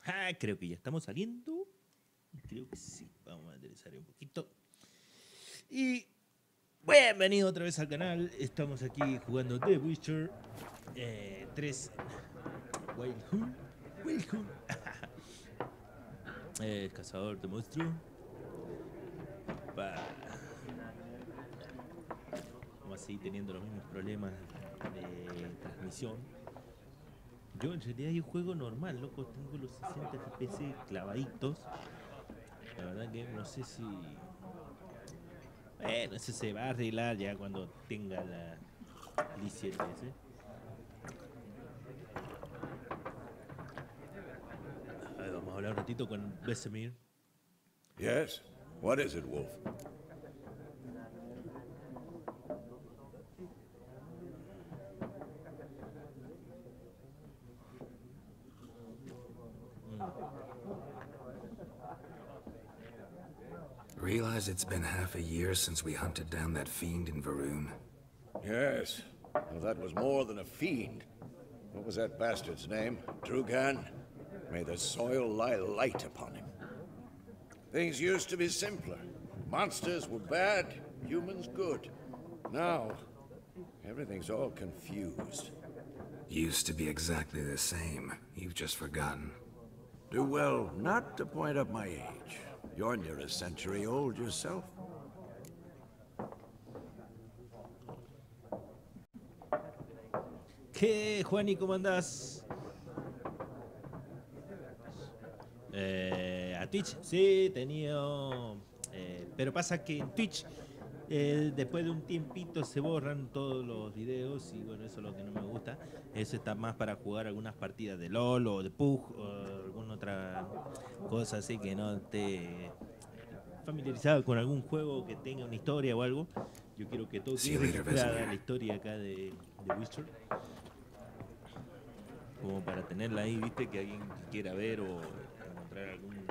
Ah, creo que ya estamos saliendo. Creo que sí. Vamos a aterrizar un poquito. Y bienvenido otra vez al canal. Estamos aquí jugando The Witcher 3 Wild Hunt. Cazador de monstruos. Vamos a seguir teniendo los mismos problemas de transmisión. Yo en realidad yo juego normal, loco. Tengo los 60 FPS clavaditos. La verdad que no sé si... Bueno, eso se va a arreglar ya cuando tenga la licencia. Vamos a hablar un ratito con Vesemir. Yes? What is it, Wolf? Realize it's been half a year since we hunted down that fiend in Varun? Yes. Well, that was more than a fiend. What was that bastard's name? Drugan? May the soil lie light upon him. Things used to be simpler. Monsters were bad, humans good. Now, everything's all confused. Used to be exactly the same. You've just forgotten. Do well not to point up my age. You're near a century old yourself. ¿Qué, Juani, cómo andás? A Twitch, sí, he tenido... pero pasa que en Twitch, después de un tiempito se borran todos los videos y bueno, eso es lo que no me gusta. Eso está más para jugar algunas partidas de LOL o de PUG o alguna otra cosa así que no esté familiarizado con algún juego que tenga una historia o algo. Yo quiero que todo quede registrada la historia acá de Witcher. Como para tenerla ahí, viste, que alguien quiera ver o encontrar algún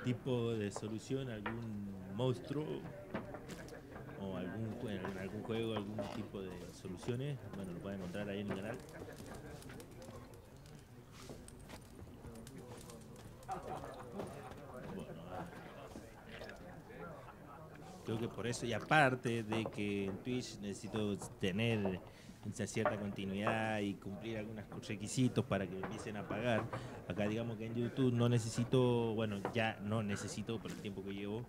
tipo de solución, algún monstruo o en algún juego, algún tipo de soluciones, bueno, lo pueden encontrar ahí en el canal. Bueno, creo que por eso, y aparte de que en Twitch necesito tener esa cierta continuidad y cumplir algunos requisitos para que me empiecen a pagar. Acá digamos que en YouTube no necesito, bueno, ya no necesito por el tiempo que llevo,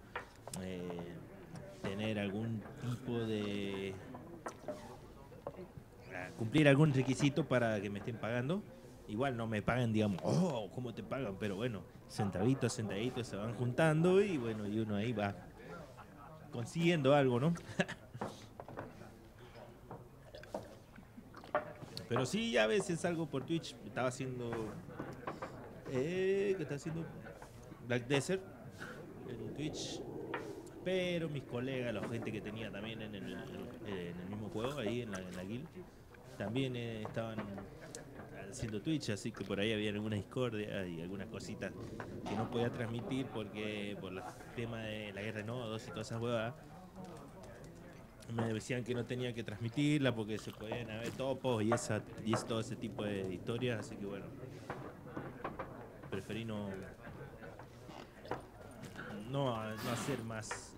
tener algún tipo de... cumplir algún requisito para que me estén pagando. Igual no me pagan, digamos, oh, ¿cómo te pagan? Pero bueno, centavitos se van juntando y bueno, y uno ahí va consiguiendo algo, ¿no? Pero sí, ya a veces salgo por Twitch. Estaba haciendo... ¿qué está haciendo? Black Desert en Twitch. Pero mis colegas, la gente que tenía también en el mismo juego, ahí en la guild, también estaban haciendo Twitch, así que por ahí había alguna discordia y algunas cositas que no podía transmitir porque por el tema de la guerra de nodos y todas esas huevadas. Me decían que no tenía que transmitirla porque se podían haber topos y todo ese tipo de historias, así que bueno, preferí no hacer más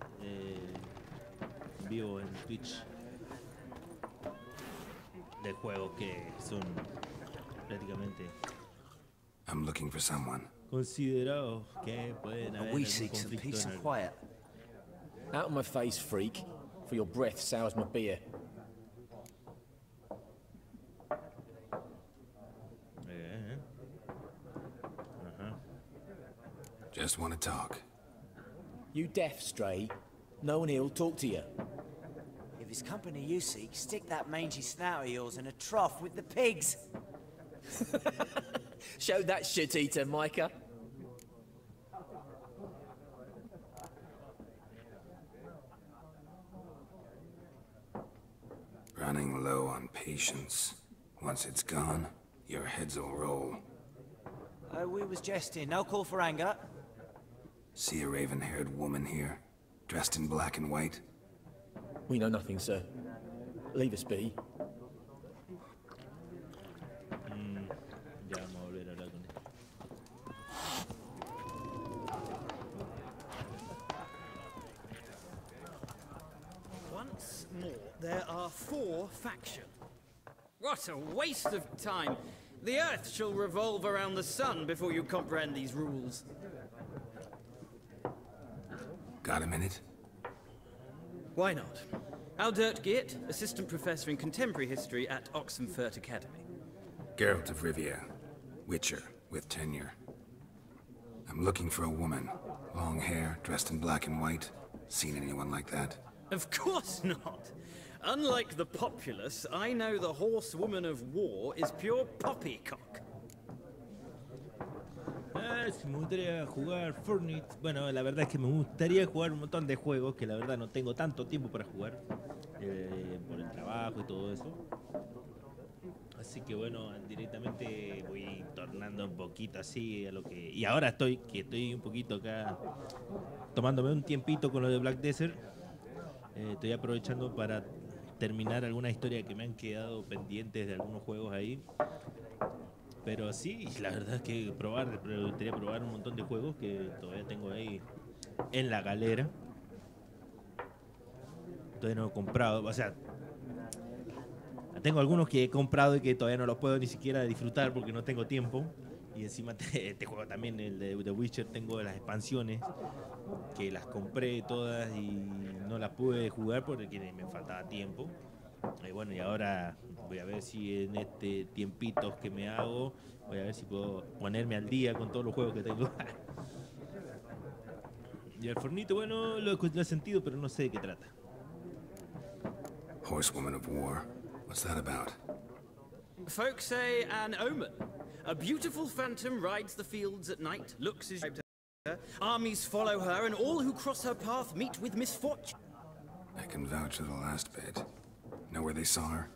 vivo en Twitch de juegos que son prácticamente I'm looking for someone. considerados que pueden haber algún conflicto en algo. Out of my face, freak. For your breath sours my beer. Just want to talk. You deaf, Stray? No one here'll talk to you. If it's company you seek, stick that mangy snout of yours in a trough with the pigs. Show that shit-eater, Micah. Running low on patience. Once it's gone, your heads will roll. We was jesting, no call for anger. See a raven-haired woman here, dressed in black and white? We know nothing, sir. Leave us be. Ya vamos a volver a hablar con él. for faction. What a waste of time. The Earth shall revolve around the sun before you comprehend these rules. Got a minute? Why not? Aldert Geert, assistant professor in contemporary history at Oxenfurt Academy. Geralt of Rivia, Witcher, with tenure. I'm looking for a woman. Long hair, dressed in black and white. Seen anyone like that? Of course not. Unlike the populace, I know the horsewoman of war is pure poppycock. Si me gustaría jugar Fortnite. Bueno, la verdad es que me gustaría jugar un montón de juegos que la verdad no tengo tanto tiempo para jugar por el trabajo y todo eso. Así que bueno, directamente voy tornando un poquito así a lo que... Y ahora estoy un poquito acá tomándome un tiempito con lo de Black Desert. Estoy aprovechando para terminar alguna historia que me han quedado pendientes de algunos juegos ahí. Pero sí, la verdad es que me gustaría probar un montón de juegos que todavía tengo ahí en la galera. Todavía no he comprado, o sea... Tengo algunos que he comprado y que todavía no los puedo ni siquiera disfrutar porque no tengo tiempo. Y encima este juego también, el de The Witcher, tengo las expansiones que las compré todas y no las pude jugar porque me faltaba tiempo. Y bueno, y ahora voy a ver si en este tiempito que me hago, voy a ver si puedo ponerme al día con todos los juegos que tengo. Y el Fornite, bueno, lo he sentido, pero no sé de qué trata. Horsewoman of War. What's that about? Folk say an omen. A beautiful phantom rides the fields at night, looks as her, armies follow her, and all who cross her path meet with misfortune. I can vouch for the last bit. Know where they saw her?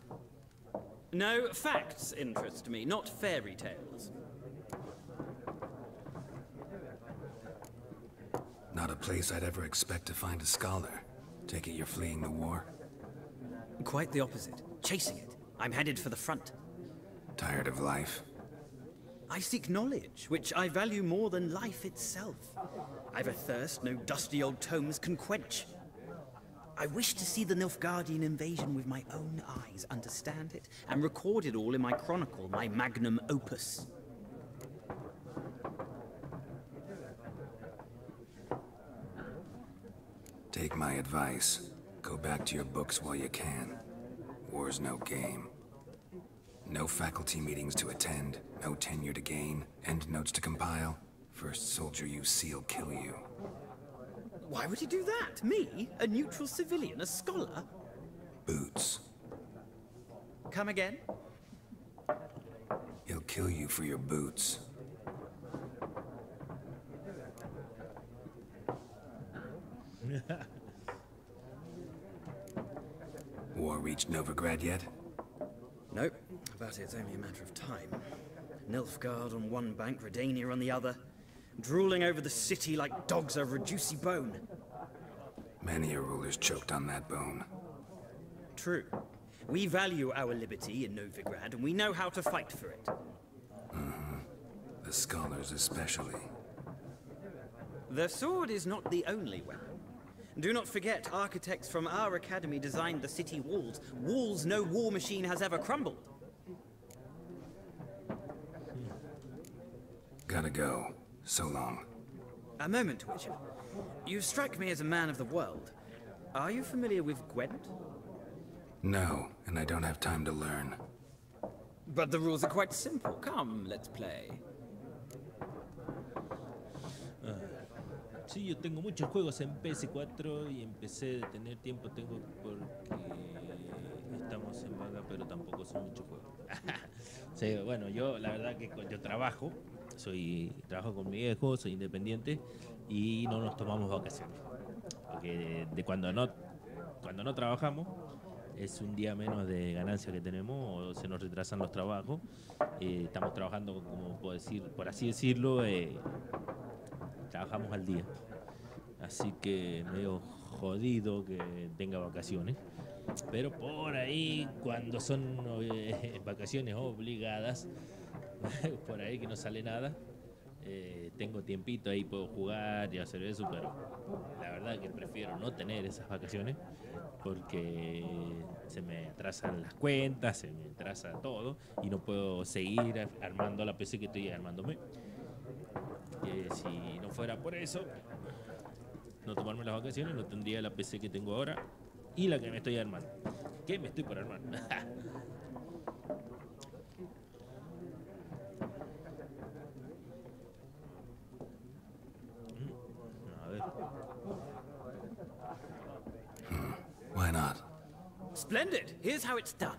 No, facts interest me, not fairy tales. Not a place I'd ever expect to find a scholar. Take it you're fleeing the war? Quite the opposite. Chasing it. I'm headed for the front. Tired of life? I seek knowledge, which I value more than life itself. I've a thirst no dusty old tomes can quench. I wish to see the Nilfgaardian invasion with my own eyes, understand it, and record it all in my chronicle, my magnum opus. Take my advice. Go back to your books while you can. War's no game. No faculty meetings to attend, no tenure to gain, end notes to compile. First soldier you see'll kill you. Why would he do that? Me? A neutral civilian? A scholar? Boots. Come again? He'll kill you for your boots. War reached Novigrad yet? Nope, but it's only a matter of time. Nilfgaard on one bank, Redania on the other, drooling over the city like dogs over a juicy bone. Many a ruler's choked on that bone. True. We value our liberty in Novigrad, and we know how to fight for it. Mm-hmm. The scholars especially. The sword is not the only weapon. Do not forget, architects from our academy designed the city walls. Walls no war machine has ever crumbled. Gotta go. So long. A moment, Witcher. You strike me as a man of the world. Are you familiar with Gwent? No, and I don't have time to learn. But the rules are quite simple. Come, let's play. Sí, yo tengo muchos juegos en PS4 y empecé a tener tiempo tengo porque estamos en vaga, pero tampoco son muchos juegos. Sí, bueno, yo la verdad que yo trabajo con mi viejo, soy independiente y no nos tomamos vacaciones. Porque de cuando no trabajamos es un día menos de ganancia que tenemos o se nos retrasan los trabajos. Estamos trabajando, como puedo decir, por así decirlo, trabajamos al día, así que medio jodido que tenga vacaciones, pero por ahí cuando son vacaciones obligadas, por ahí que no sale nada, tengo tiempito ahí, puedo jugar y hacer eso, pero la verdad que prefiero no tener esas vacaciones porque se me atrasan las cuentas, se me atrasa todo y no puedo seguir armando la PC que estoy armándome. Si no fuera por eso, no tomarme las vacaciones, no tendría la PC que tengo ahora y la que me estoy armando. ¿Qué me estoy por armar? A ver. Why not? Splendid. Here's how it's done.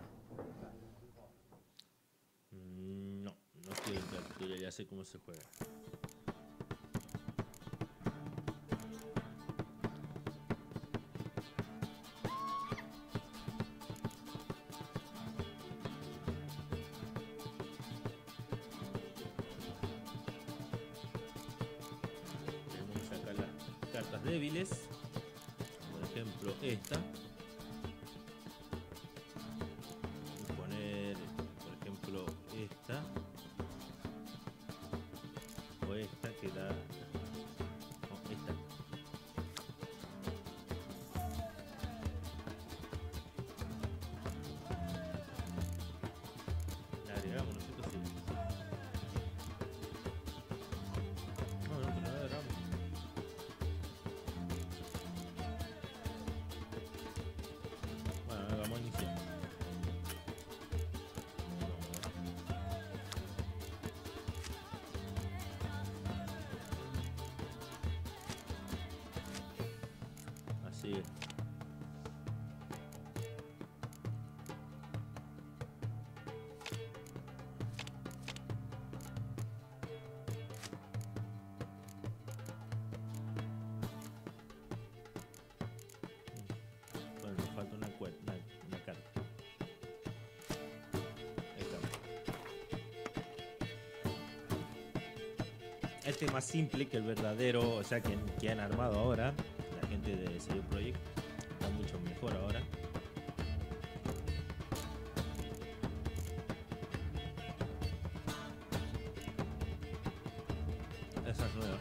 No, no quiero captura, ya sé cómo se juega. Tenemos que sacar las cartas débiles, por ejemplo esta. Y poner, por ejemplo, esta o esta que da, no, esta. La agregamos, ¿no es cierto? Sí. No, no, que no la agregamos. Bueno, vamos a iniciar. Así es. Bueno, nos falta una carta. Ahí está. Este es más simple que el verdadero, o sea, que han armado ahora. La gente de CD Projekt está mucho mejor ahora. Esa es nueva.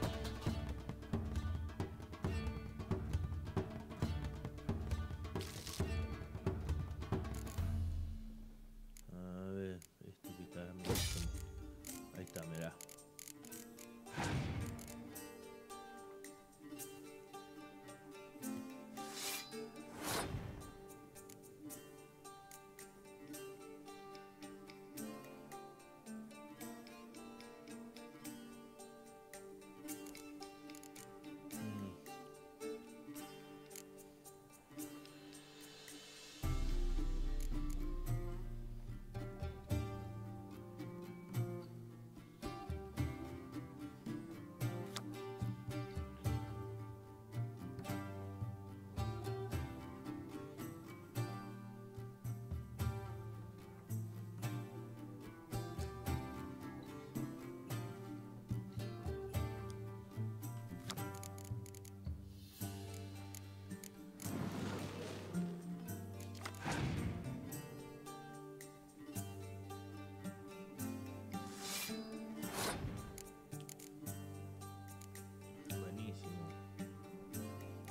A ver, esto que está. Ahí está, mirá. Buenísimo.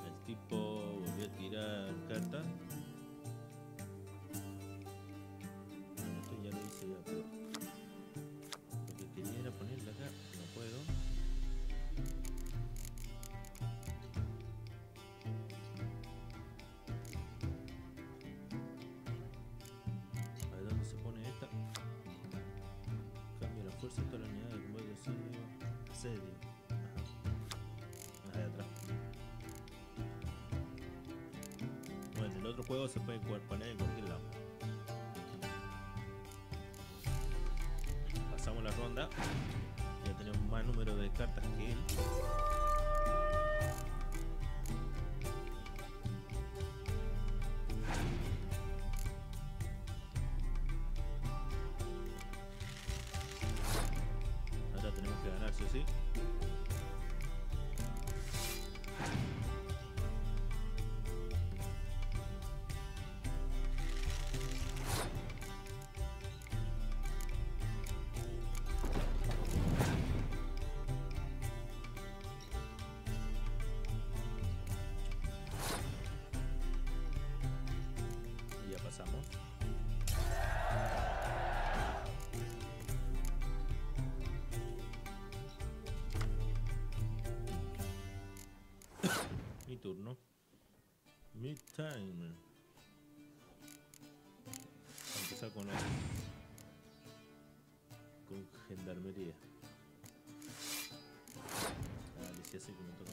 El tipo volvió a tirar cartas. Bueno, esto ya lo hice ya, pero lo que quería era ponerla acá. No puedo. A ver dónde se pone esta. Cambia la fuerza de toda la unidad de combate de asedio. Ajá. Ahí atrás. Bueno, en el otro juego se puede poner en cualquier lado. Pasamos la ronda. Ya tenemos más número de cartas que él. Ahora tenemos que ganar, sí o sí. mi turno. Mi time. Vamos a empezar con gendarmería. Dale, si hace que me toca.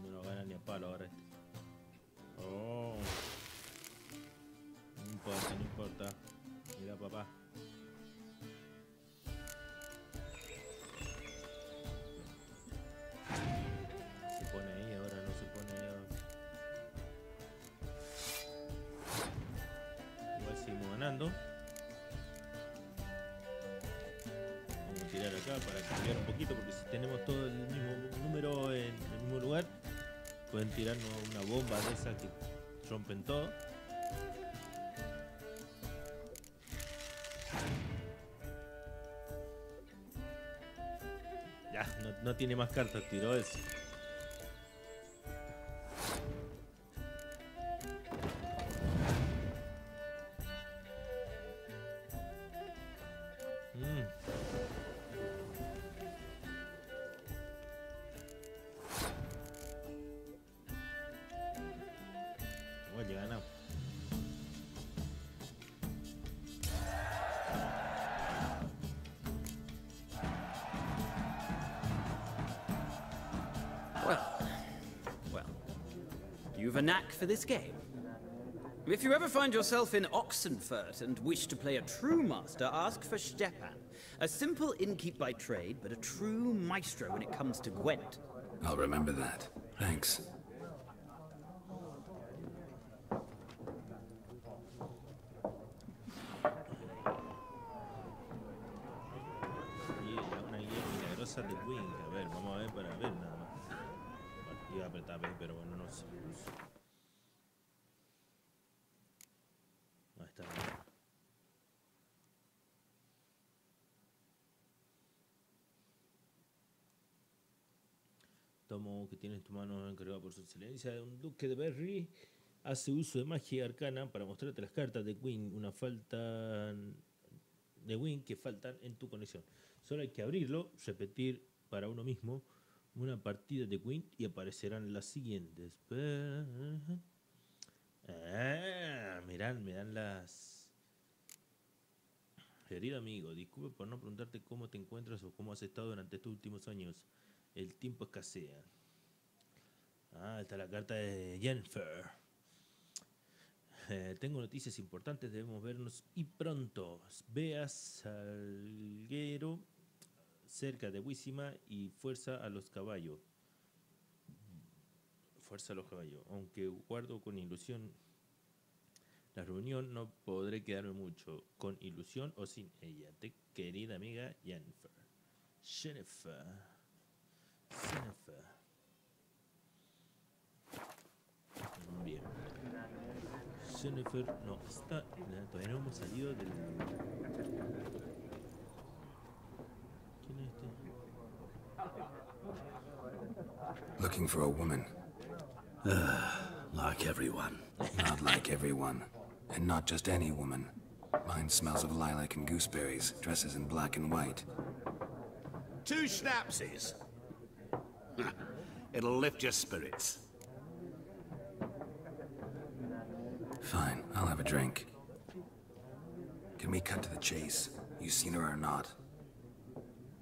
No lo gana ni a palo ahora este. Oh. No importa, no importa. Mira, papá. Se pone ahí, ahora no se pone ahí. Igual seguimos ganando. Vamos a tirar acá para cambiar un poquito, porque si tenemos todo el mismo número en el mismo lugar, pueden tirarnos una bomba de esas que rompen todo. Ya, no tiene más cartas, tiró eso. Oye, ganamos. Well, you've a knack for this game. If you ever find yourself in Oxenfurt and wish to play a true master, ask for Stepan. A simple innkeep by trade, but a true maestro when it comes to Gwent. I'll remember that. Thanks. Una guía milagrosa de Wing. A ver, vamos a ver para ver nada más. Bueno, iba a apretar B, pero bueno, no sé. Ahí está. Tomo que tiene en tu mano encargado por su excelencia. Un duque de Berry hace uso de magia arcana para mostrarte las cartas de Wing. Una falta de Wing que faltan en tu conexión. Solo hay que abrirlo, repetir para uno mismo una partida de Wing y aparecerán las siguientes. Mirán las... Querido amigo, disculpe por no preguntarte cómo te encuentras o cómo has estado durante estos últimos años. El tiempo escasea. Está la carta de Jennifer. Tengo noticias importantes, debemos vernos y pronto. Ve a Salguero, cerca de Huísima, y fuerza a los caballos. Fuerza a los caballos. Aunque guardo con ilusión la reunión, no podré quedarme mucho. Con ilusión o sin ella. Querida amiga Jennifer. Jennifer. Bien. Jennifer, no, todavía no hemos salido del... ¿Quién es este? Looking for a woman. Like everyone. Not like everyone. And not just any woman. Mine smells of lilac and gooseberries, dresses in black and white. 2 schnapsies. It'll lift your spirits. Fine, I'll have a drink. Can we cut to the chase? You seen her or not?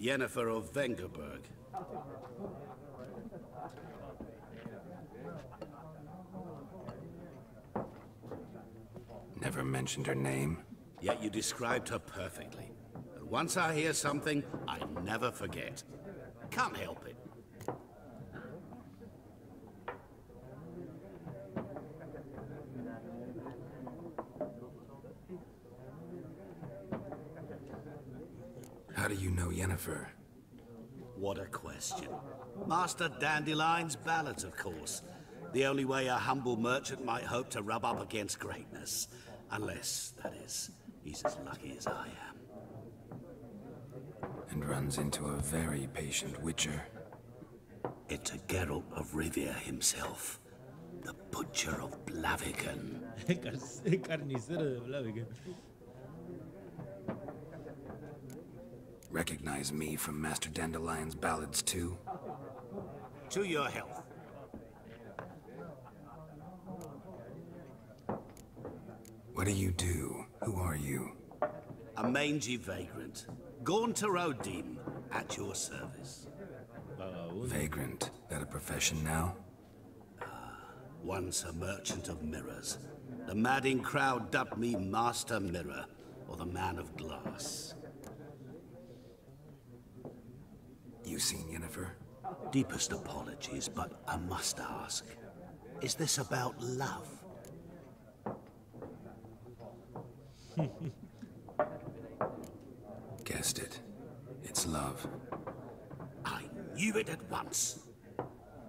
Jennifer of Vengerberg. Never mentioned her name. Yet you described her perfectly. And once I hear something, I never forget. Can't help it. How do you know Yennefer? What a question. Master Dandelion's ballads, of course. The only way a humble merchant might hope to rub up against greatness. Unless, that is, he's as lucky as I am. And runs into a very patient witcher. It's a Geralt of Rivia himself. The Butcher of Blaviken. El carnicero de Blaviken. Recognize me from Master Dandelion's ballads too? To your health. What do you do? Who are you? A mangy vagrant. Gone to Rodim, at your service. Vagrant. That a profession now? Once a merchant of mirrors. The madding crowd dubbed me Master Mirror, or the Man of Glass. You seen Yennefer? Deepest apologies, but I must ask. Is this about love? Guessed it. It's love. I knew it at once.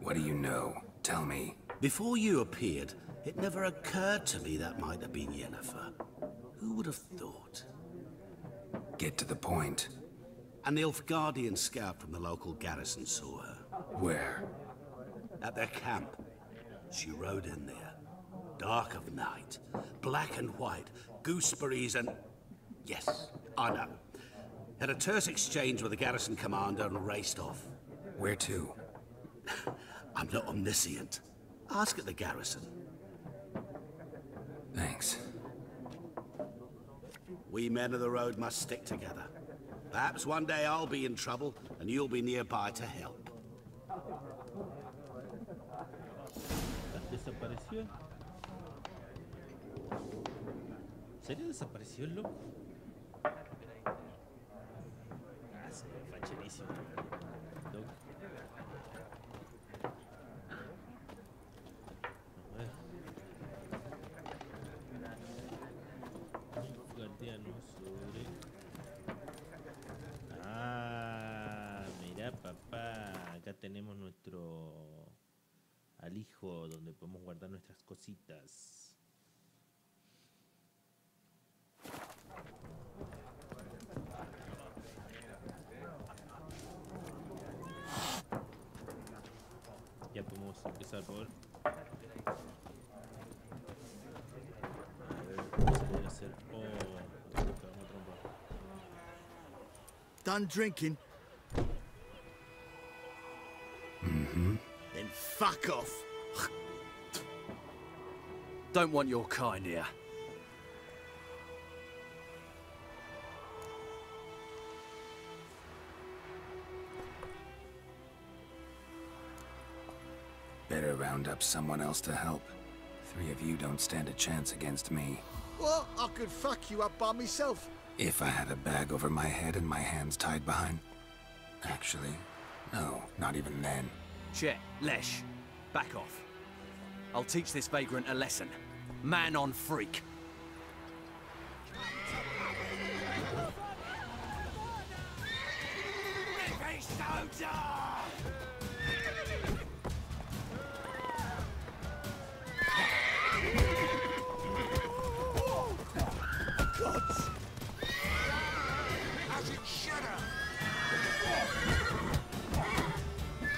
What do you know? Tell me. Before you appeared, it never occurred to me that might have been Yennefer. Who would have thought? Get to the point. A Nilfgaardian scout from the local garrison saw her. Where? At their camp. She rode in there. Dark of night. Black and white. Gooseberries and... Yes, I know. Had a terse exchange with the garrison commander and raced off. Where to? I'm not omniscient. Ask at the garrison. Thanks. We men of the road must stick together. Perhaps one day I'll be in trouble and you'll be nearby to help. ¿Desapareció? ¿En serio desapareció el loco? Ah, se ve facherísimo. Loco. A ver. Un guardiano sobre... Ah, mira papá. Acá tenemos nuestro... alijo donde podemos guardar nuestras cositas. Ya podemos empezar por... A ver, ¿cómo se puede hacer? Oh, vamos a trombar. Done drinking? Mm-hmm. Then fuck off. Don't want your kind here. Better round up someone else to help. 3 of you don't stand a chance against me. Well, I could fuck you up by myself. If I had a bag over my head and my hands tied behind... Actually, no, not even then. Chet, Lesh, back off. I'll teach this vagrant a lesson. Man on freak.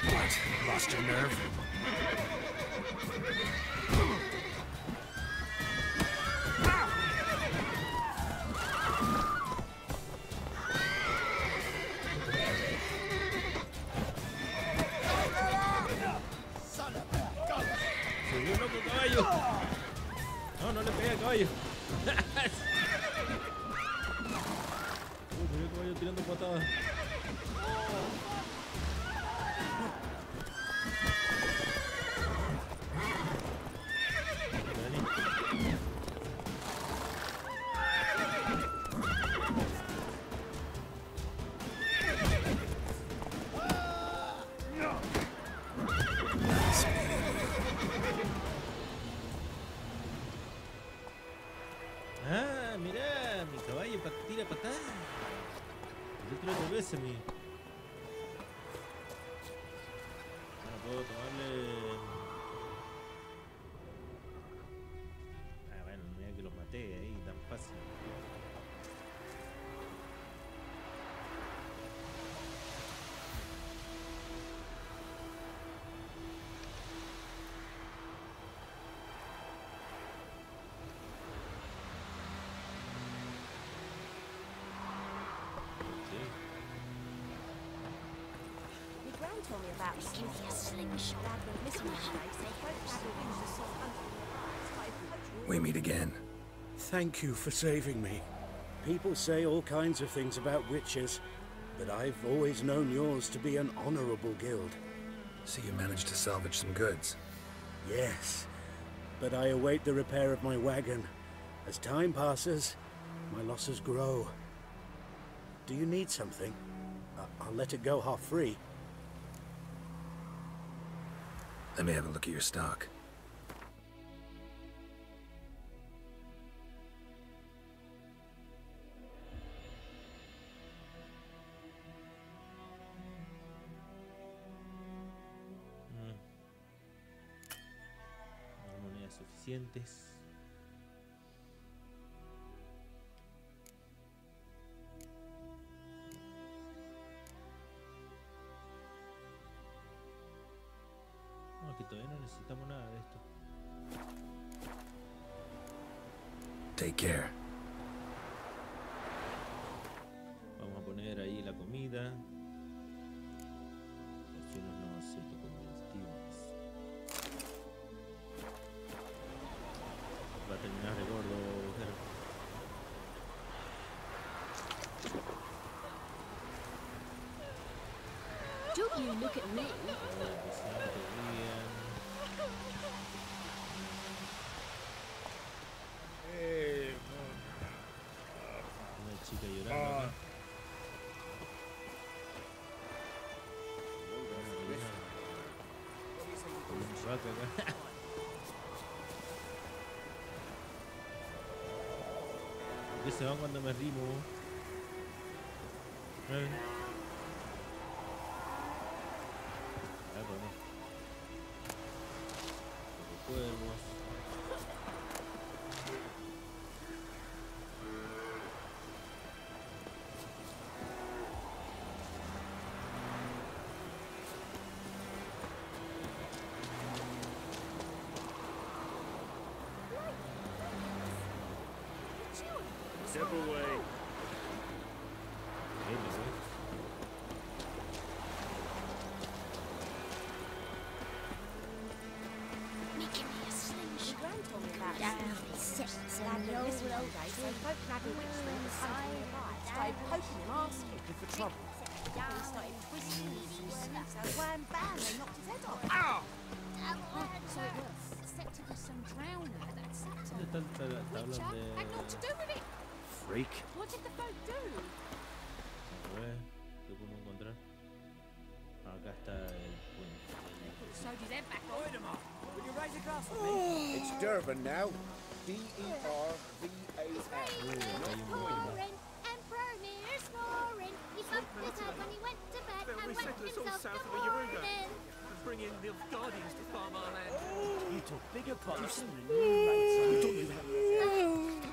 What? Lost your nerve? ¡Subió loco caballo! No, no le pegué al caballo. Subió el caballo tirando patadas. Ah, mira, mi caballo tira patadas. Yo tiro 2 veces mi. Ahora puedo tomarle. Ah, bueno, mira que los maté ahí tan fácil. told me about give me a slingshot. We meet again. Thank you for saving me. People say all kinds of things about witches, but I've always known yours to be an honorable guild. So you managed to salvage some goods? Yes, but I await the repair of my wagon. As time passes, my losses grow. Do you need something? I'll let it go half-free. Let me have a look at your stock. Monedas suficientes. No, que todavía no necesitamos nada de esto. Take care. Vamos a poner ahí la comida. Porciones no acepto comestibles. Va a terminar de gordo, mujer. Don't you look at me. Una chica llorando acá. Un vaca acá. ¿Por qué se van cuando me rimo? Pues no. Los cuervos. Step away. Making me a slingshot. Gran told me about it. Sets and the old days, so folk nabbing witchmen was something nearby. Started poking him, asking looking for trouble. He started twisting his so wham bam, they knocked his head off. Ow! So it was. Except it was some drowner that sat on him. Witcher had naught to do with it. Freak. What did the folk do? A ver, ¿qué podemos encontrar? Acá está el puente. Sewed his head back on. Will you raise a glass for me? It's Durban now. D-E-R-V-A-N. Emperor near snoring. He bumped his head when he went to bed and went himself to morning. Bring in the Guardians to farm our land. You took bigger parts.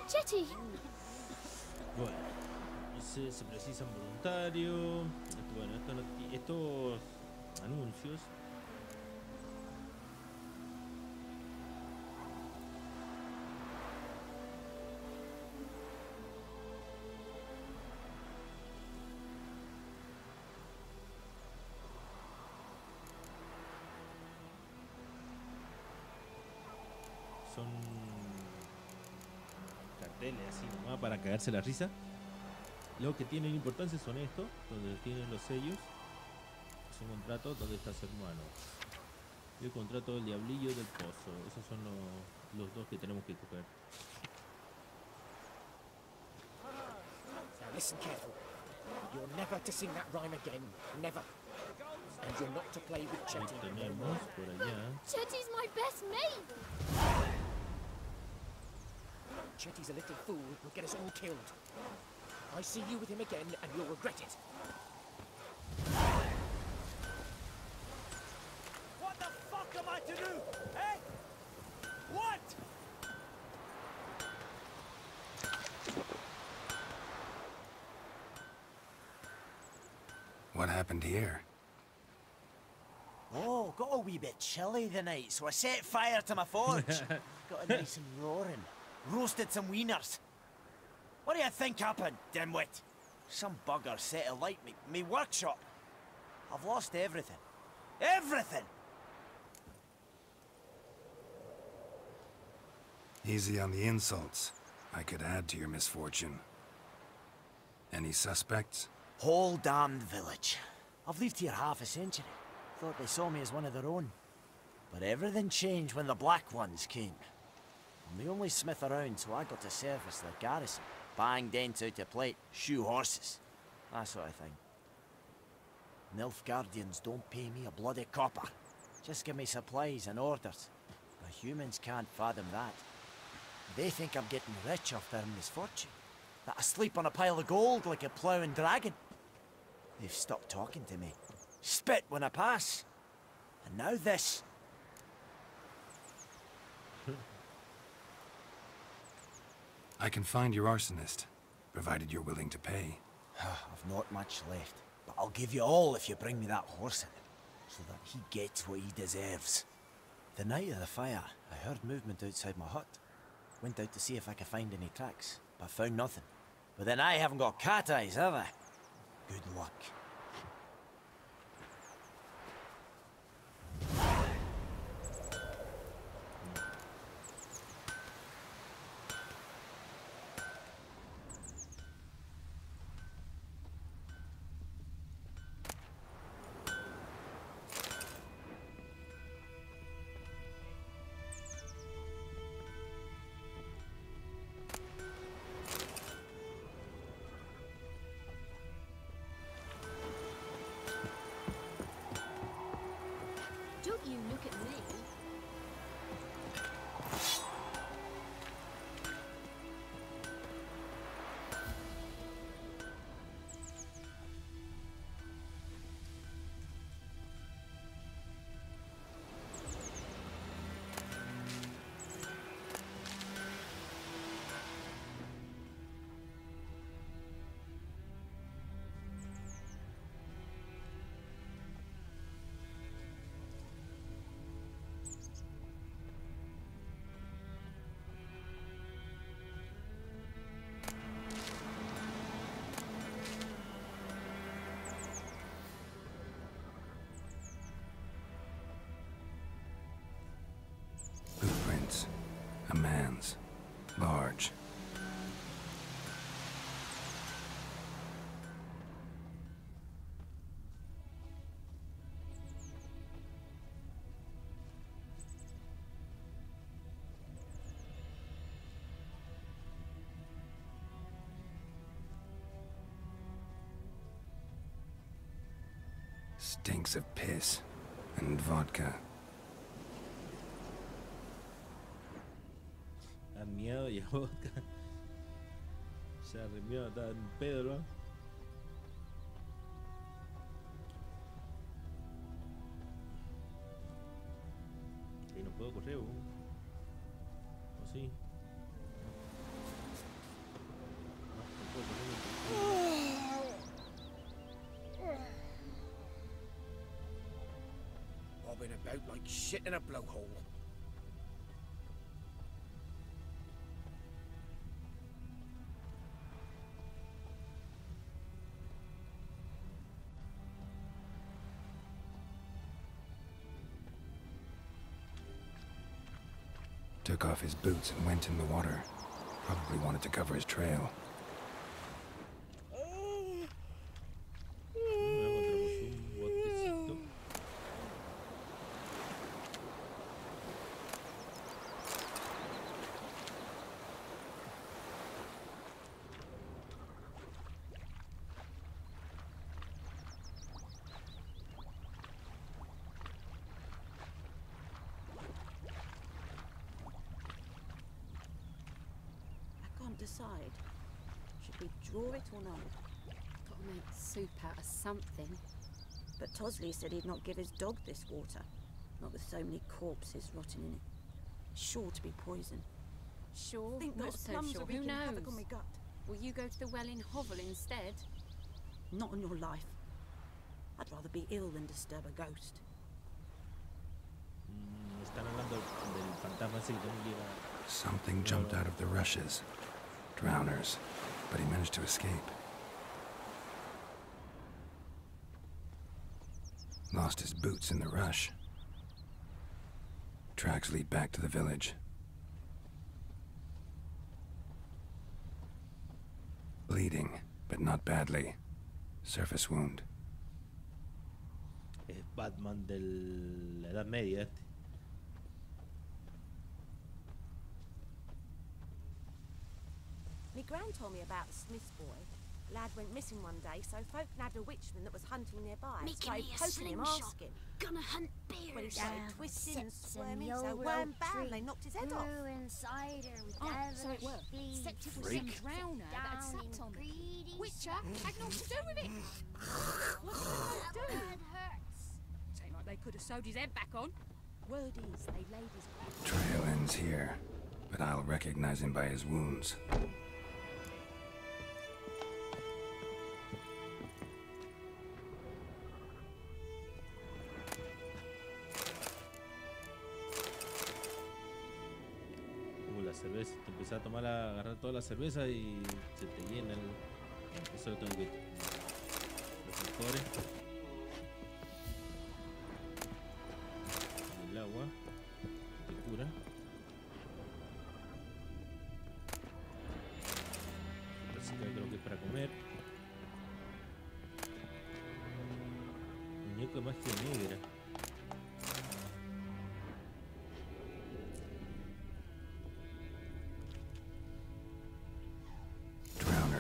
Jetty. Bueno, se precisan voluntarios. Bueno, estos anuncios. Son carteles así nomás para cagarse la risa. Lo que tienen importancia son estos, donde tienen los sellos. Es un contrato donde está su hermano. Y el contrato del diablillo del pozo. Esos son los dos que tenemos que coger. Now listen careful. You're never to sing that rhyme again. Never. And you're not to play with Ahí Chetty. tenemos por allá. Jetty's my best mate. Chetty's a little fool who'll get us all killed. I see you with him again and you'll regret it. What the fuck am I to do? Eh? What? What happened here? Oh, got a wee bit chilly the night, so I set fire to my forge. Got it nice and roaring. Roasted some wieners. What do you think happened, dimwit? Some bugger set alight me workshop. I've lost everything. Everything! Easy on the insults. I could add to your misfortune. Any suspects? Whole damned village. I've lived here half a century. Thought they saw me as one of their own. But everything changed when the Black Ones came. I'm the only smith around, so I got to service their garrison. Bang dents out of plate, shoe horses. That sort of thing. Nilfgaardians don't pay me a bloody copper. Just give me supplies and orders. The humans can't fathom that. They think I'm getting rich off their misfortune. That I sleep on a pile of gold like a ploughing dragon. They've stopped talking to me. Spit when I pass. And now this. I can find your arsonist, provided you're willing to pay. I've not much left, but I'll give you all if you bring me that horse in, so that he gets what he deserves. The night of the fire, I heard movement outside my hut. Went out to see if I could find any tracks, but found nothing. But then I haven't got cat eyes, have I? Good luck. Don't you look at me. Footprints. A man's. Large. Stinks of piss and vodka. Da miedo y vodka. Se arremió, está en pedo, ¿no? Y no puedo correr, ¿o sí? No puedo correr. Bobbing about like shit in a blowhole. Took off his boots and went in the water. Probably wanted to cover his trail. Decide. Should we draw it or not? Gotta make soup out of something. But Tosley said he'd not give his dog this water. Not with so many corpses rotting in it. Sure to be poison. Sure, Think not those so plums sure. are Who wreaking havoc knows? on my gut. Will you go to the well in Hovel instead? Not on your life. I'd rather be ill than disturb a ghost. Están hablando del fantasma ese que también llega. Something jumped out of the rushes. Drowners. But he managed to escape. Lost his boots in the rush. Tracks lead back to the village. Bleeding, but not badly. Surface wound. Es Batman de la Edad Media este. Me gran told me about the Smith's boy. Lad went missing one day, so folk nabbed a witchman that was hunting nearby. Making me a poking him, slingshot. asking. Gonna hunt bears. When he started twisting and Sits squirming, in the so old wham oak bam, tree. they knocked his head off. Grew inside her with Oh, so it devilish worked. fleas. Except it was Freak. some drowner that had Down slept on in it. greedy Witcher had nothing to do with it. What did That they do? blood hurts. Seemed like they could have sewed his head back on. Word is, they laid his Trail ends here, but I'll recognize him by his wounds. La cerveza, te empezás a tomar, a agarrar toda la cerveza y se te llena el... Eso lo tengo que... Los mejores. El agua. Te cura. Así que creo que es para comer. Muñeco de magia negra.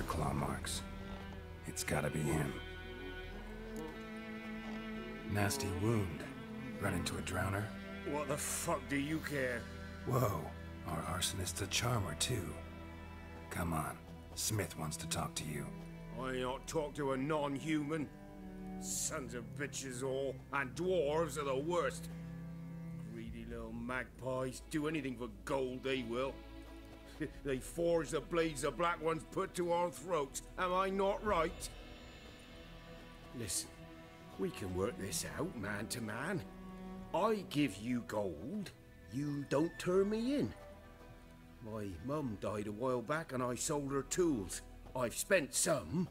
Claw marks. It's gotta be him. Nasty wound. Run into a drowner? What the fuck do you care? Whoa, our arsonist's a charmer too. Come on, Smith wants to talk to you. I ain't not talk to a non-human. Sons of bitches all, and dwarves are the worst. Greedy little magpies, do anything for gold they will. They forge the blades the black ones put to our throats. Am I not right? Listen, we can work this out man to man. I give you gold, you don't turn me in. My mum died a while back and I sold her tools. I've spent some,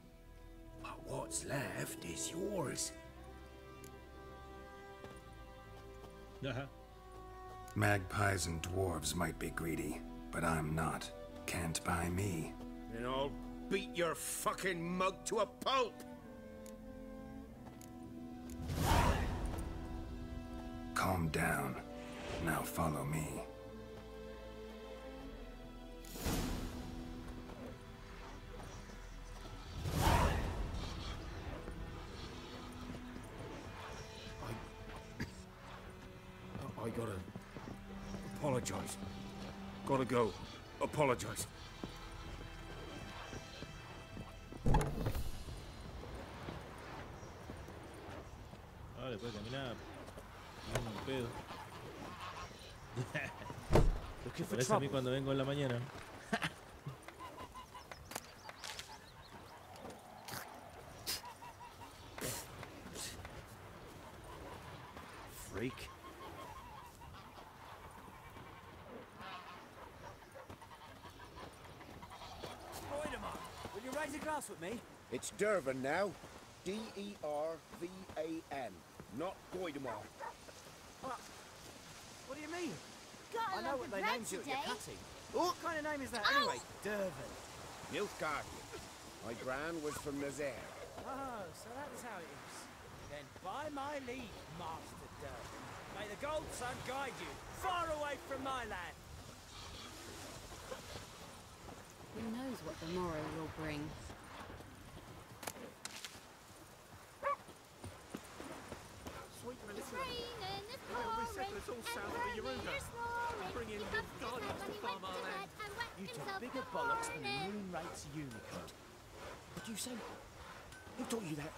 but what's left is yours. Magpies and dwarves might be greedy, but I'm not. Can't buy me. Then I'll beat your fucking mug to a pulp! Calm down. Now follow me. I gotta apologize. Gotta go. Apologize. Vale, pues caminar. Un pedo. Parece a mí cuando vengo en la mañana. Freak. Will you raise a glass with me? It's Dervan now. D-E-R-V-A-N. Not Goidemar. What do you mean? Got a I know lump what of they bread named you at your today. cutting. What kind of name is that anyway? Dervan. Nilfgaardian. My gran was from Nazaire. Oh, so that's how it is. Then by my leave, Master Dervan, may the Gold Sun guide you far away from my land. Who knows what the morrow will bring? It's raining, it's pouring, settlers all south of the Yaruga. Bring in the guardians to farm our land. You took bigger bollocks than a moon rates Unicode. What do you say? Who taught you that?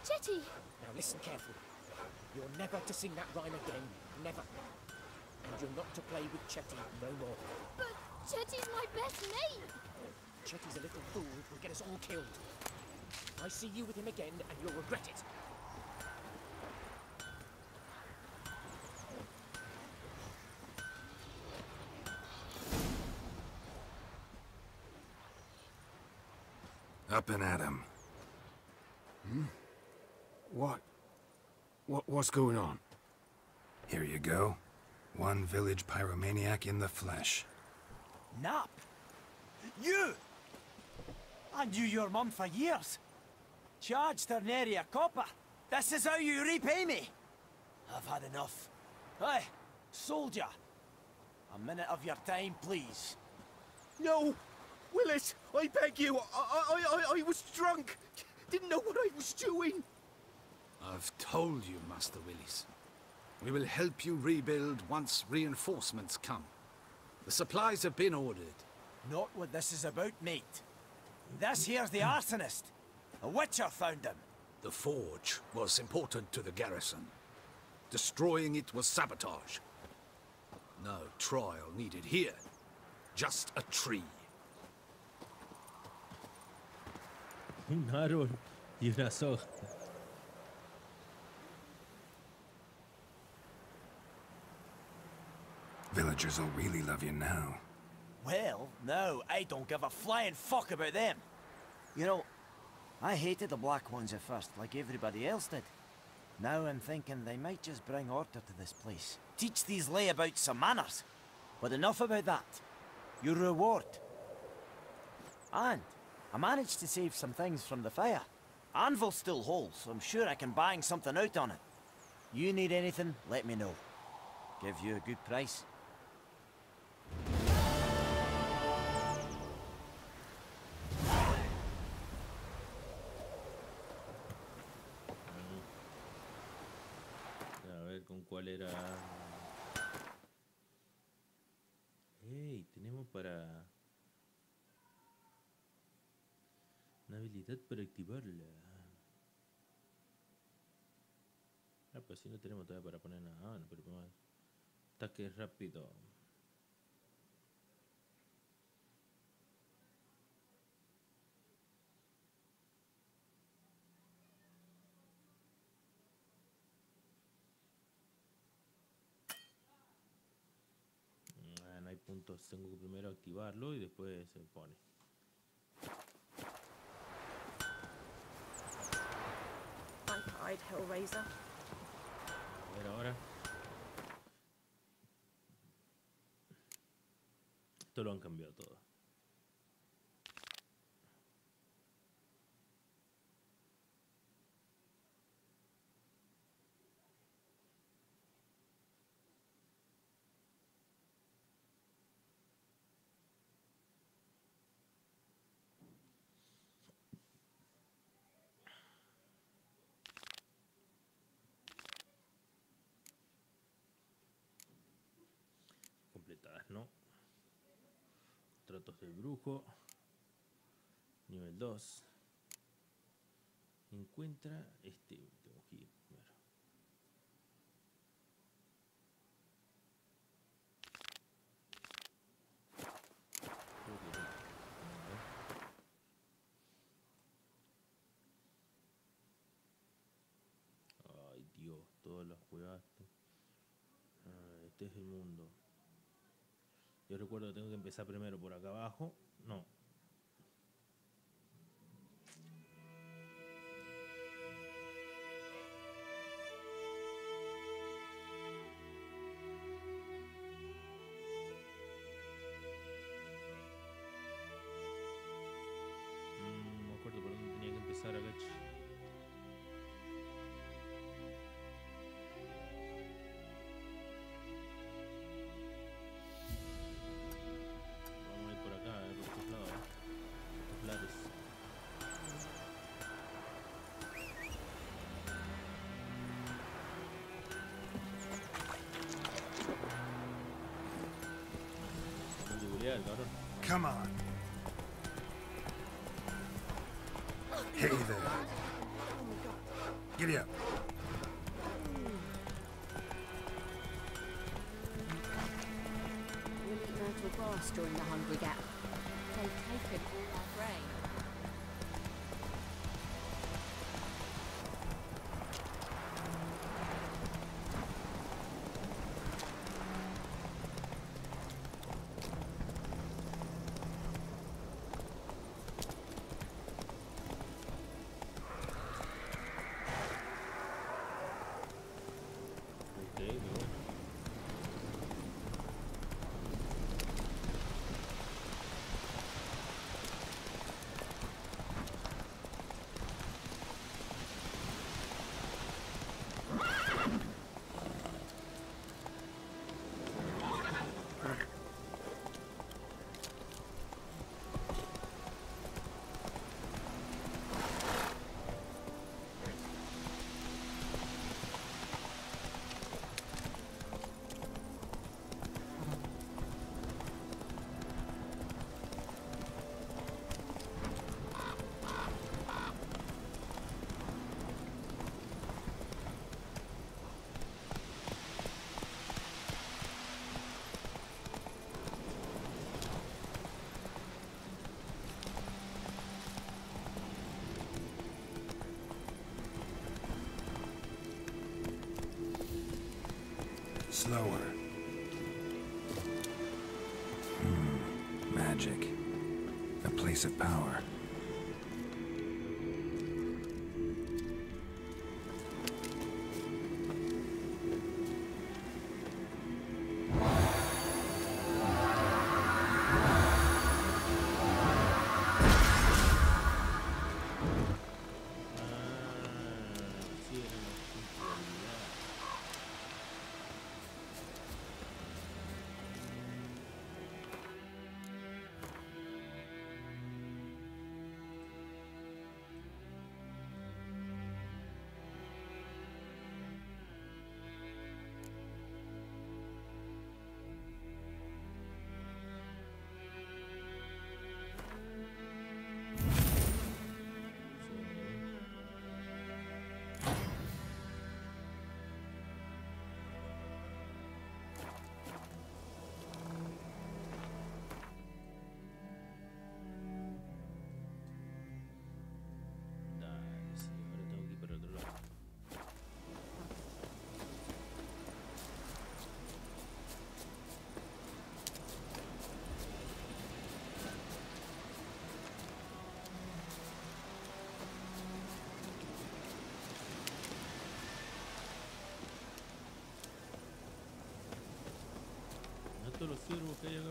Chetty. Now listen carefully. You're never to sing that rhyme again. Never. And you're not to play with Chetty no more. But Chetty's my best mate. Chetty's a little fool who'll get us all killed. I see you with him again and you'll regret it. Up and at him. What? What's going on? Here you go. One village pyromaniac in the flesh. Nap? You! I knew your mum for years. Charged her nary a copper. This is how you repay me. I've had enough. Hey, soldier. A minute of your time, please. No! Willis, I beg you. I was drunk. Didn't know what I was doing. I've told you, Master Willis. We will help you rebuild once reinforcements come. The supplies have been ordered. Not what this is about, mate. This here's the arsonist. A witcher found him. The forge was important to the garrison. Destroying it was sabotage. No trial needed here. Just a tree. Un árbol y una soga. Villagers will really love you now. Well, no, I don't give a flying fuck about them. You know, I hated the Black Ones at first, like everybody else did. Now I'm thinking they might just bring order to this place. Teach these layabouts some manners. But enough about that. Your reward. And I managed to save some things from the fire. Anvil still holds, so I'm sure I can bang something out on it. You need anything, let me know. Give you a good price. A ver con cuál era. Hey, tenemos para una habilidad para activarla. Ah, pues si no tenemos todavía para poner nada. Ah, no, pero más. Ataque rápido. No hay puntos, tengo que primero activarlo y después se pone. Viper-eyed Hellraiser. A ver ahora. Esto lo han cambiado todo. Completadas, ¿no? Tratos del brujo. Nivel 2. Encuentra este. Tengo que ir primero. Ay, Dios, todos los jugaste. Este es el mundo. Yo recuerdo que tengo que empezar primero por acá abajo. No. No me acuerdo por dónde tenía que empezar acá. Come on. Hey there. Giddy up. We'll eat myrtle grass during the hungry gap. They've taken all our grain. slower. Magic. A place of power. Todos los ciervos que hay acá.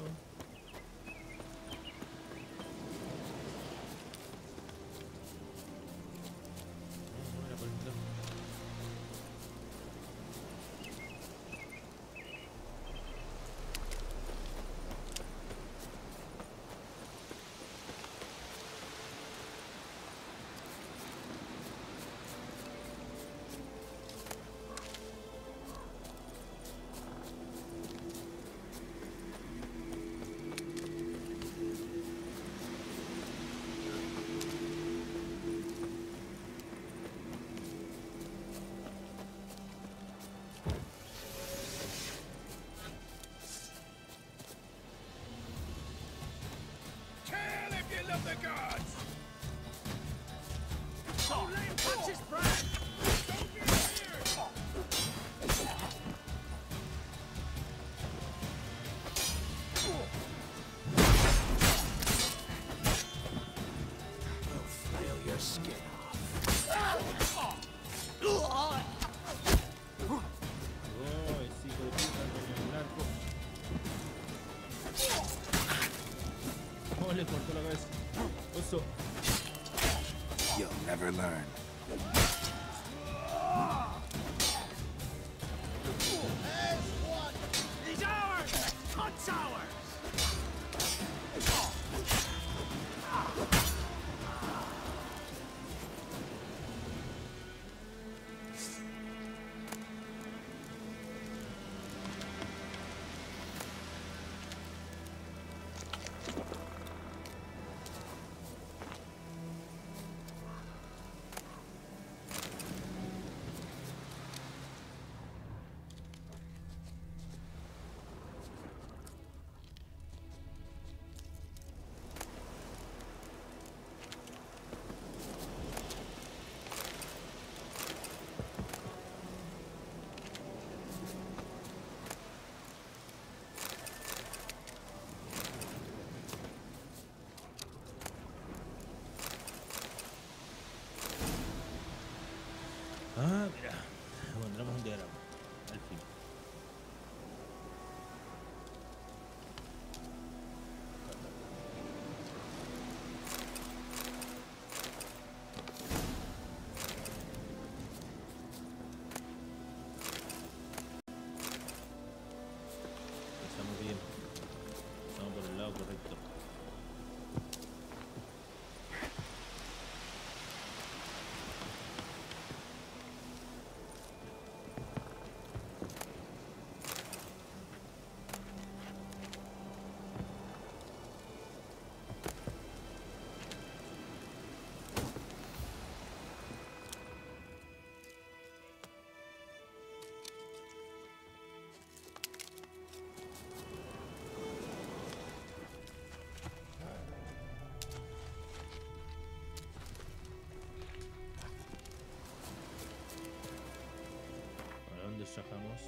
The gods! Don't let him touch his brand! Don't get scared! We'll flail your skin Le cortó la cabeza. Oso. You'll never learn. He's ours! Hunt's ours! Ah, mira, encontramos un diagrama, al fin. Estamos bien, estamos por el lado correcto. Sacamos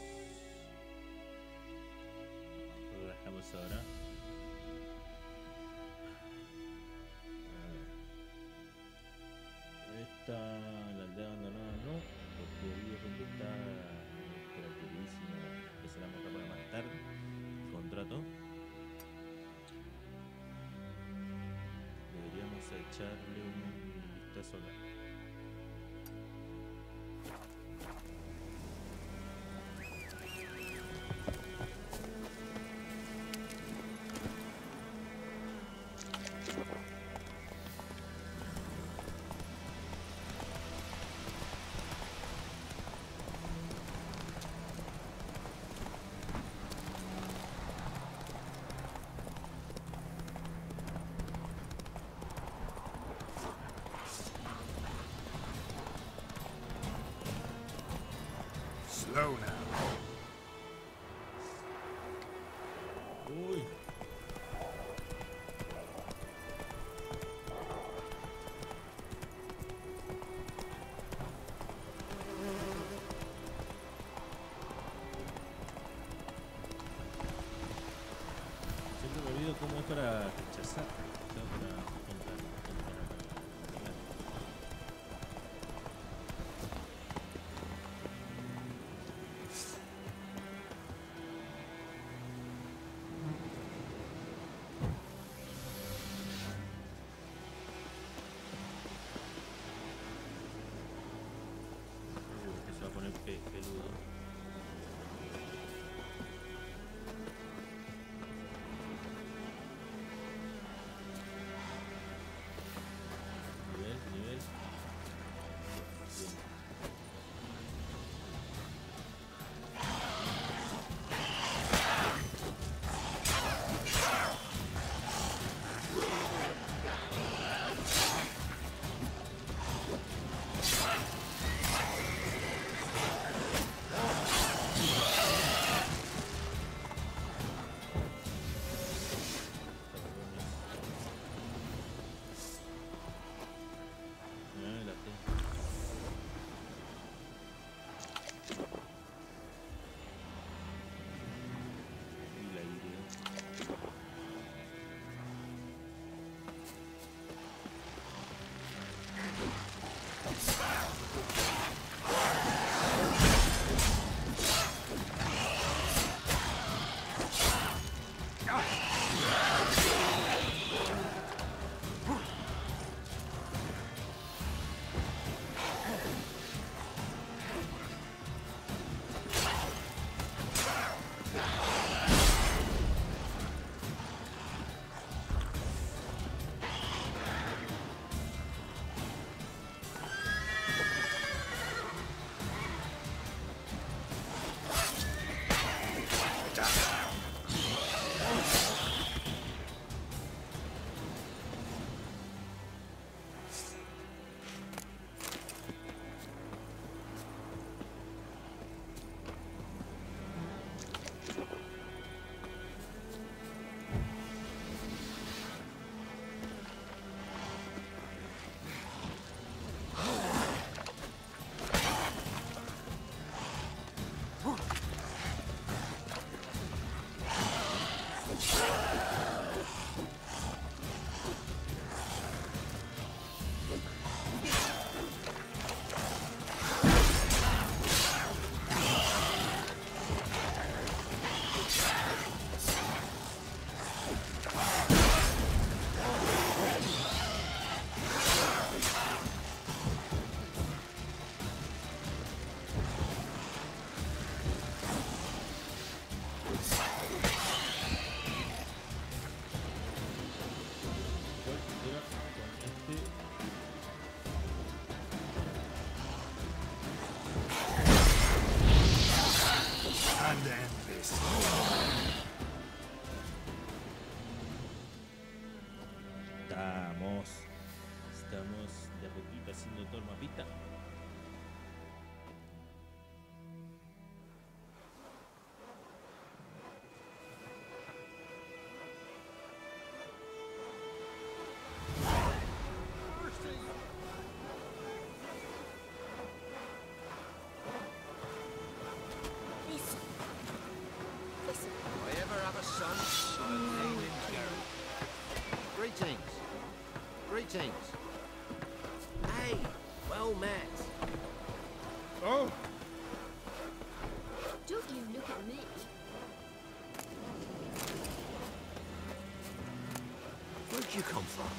es ahora? Esta, la aldea abandonada no, porque ahí es donde está nuestra queridísima, que se la monta para más tarde, contrato. Deberíamos echarle un vistazo acá. Slow now. Uy. Siempre me olvido cómo es para rechazar. O sea, para comprar. Se va a poner peludo. Nivel. Bien. La tengo. Y la Y. Estamos de a poquito haciendo todo el mapita. If I ever have a son, old mares. Oh. Don't you look at me. Where'd you come from?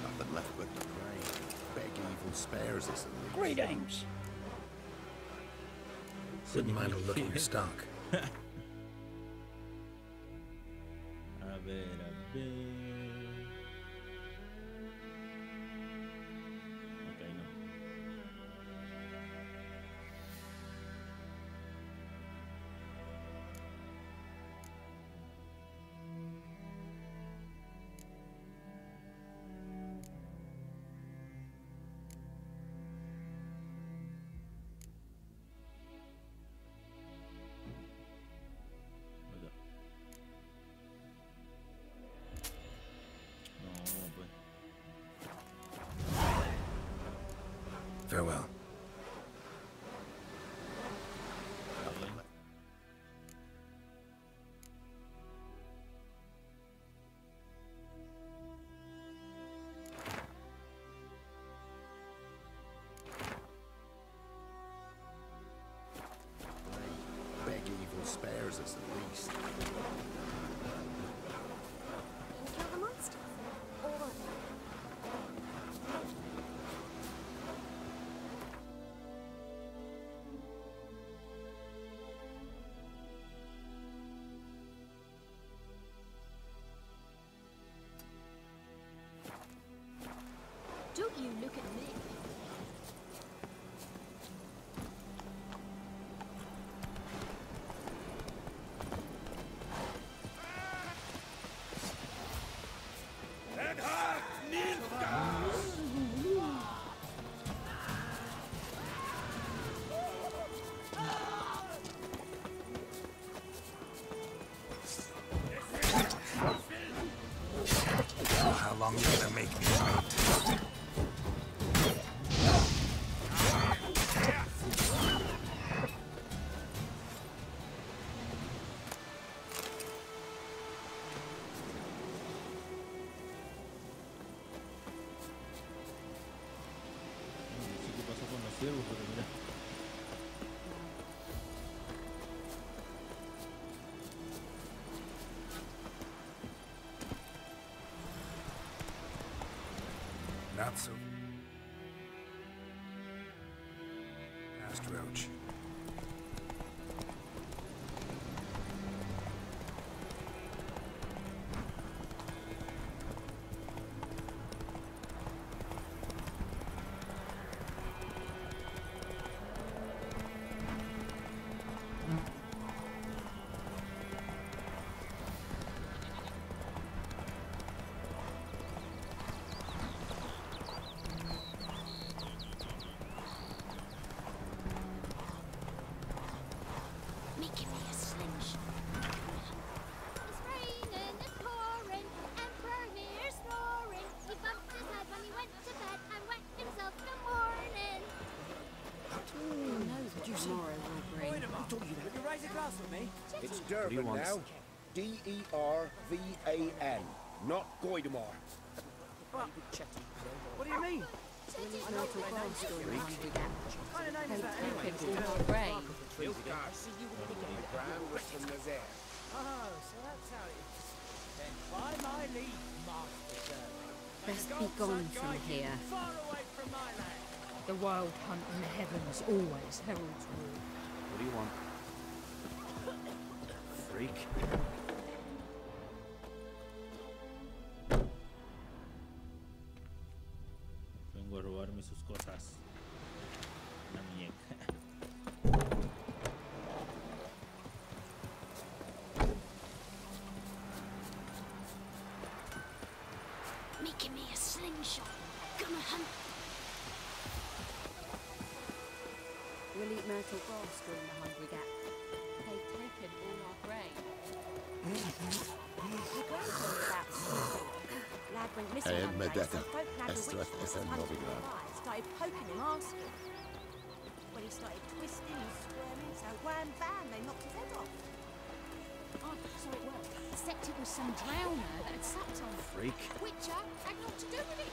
Nothing left but to pray. Beg evil spares us. Great aims. Wouldn't mind a look at your stock. A ver, a ver. Ok, no. Farewell. Beg evil spares us at least. Kill the monsters. All of them. Don't you look at me. How long you gonna make me wait? No sé qué pasó con los ciervos, pero mira. Not so. Past Roach. Making me a slingshot. It's raining, it's pouring, Emperor Mir's snoring. He bumped his head when he went to bed and wet himself in the morning. Who knows what tomorrow will bring? Would you raise a glass with me? It's Durban now. D-E-R-V-A-N. Not Goidamar. What do you mean? I know to glass during the hungry gap. What kind of name is that They anyway? picked all our brain. Grand was from Nazaire. Oh, so that's how it is. Then by my leave, Master Servant. Best be gone from here. Far away from my land. The wild hunt in the heavens always heralds war. What do you want? Freak. Vengo a robarme sus cosas. También. Making me a slingshot. Gonna hunt. We'll eat myrtle grass during the hungry gap. They've taken all our grain. The girl told me about Sígueme. Lad went missing one day, so folk nabbed a witch that was hunting him alive. Started poking him, asking. When he started twisting and squirming, so wham bam, they knocked his head off. I saw it well. Except it was some drowner that had supped on it. Freak. Witcher had naught to do with it.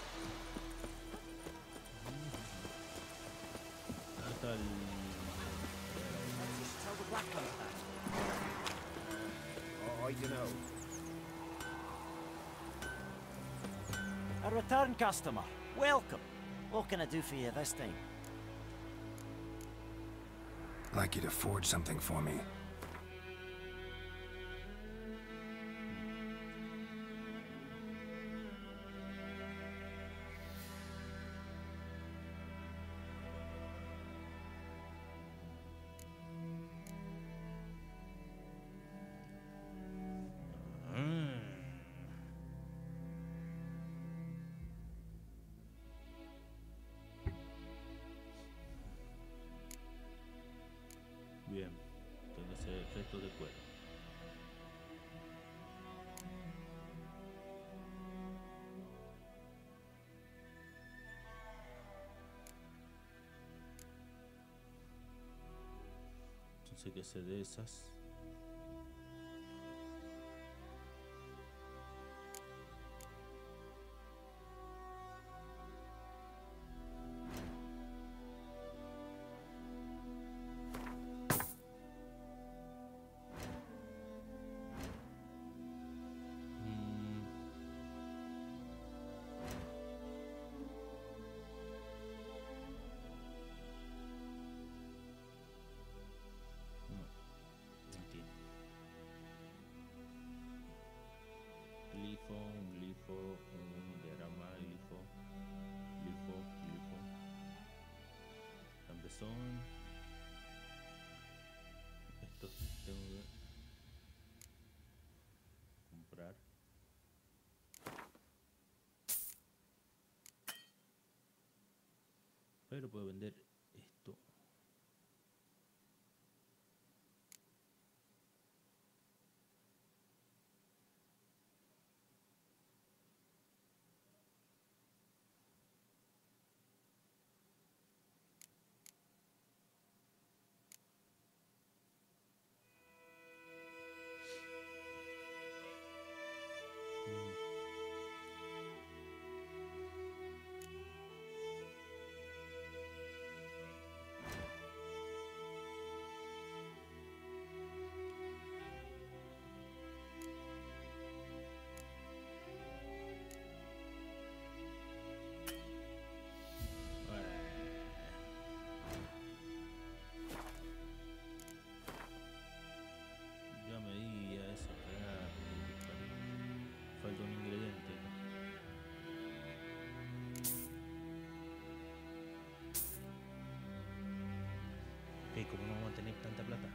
you know. A return customer. Welcome. What can I do for you this time? I'd like you to forge something for me. Bien, tiene ese efecto de cuero. Entonces que se de esas. Un glifo, un diagrama, glifo. Campezón. Esto tengo que comprar. Pero puedo vender esto. Ya me di a eso, falta un ingrediente. Ok, ¿cómo no vamos a tener tanta plata?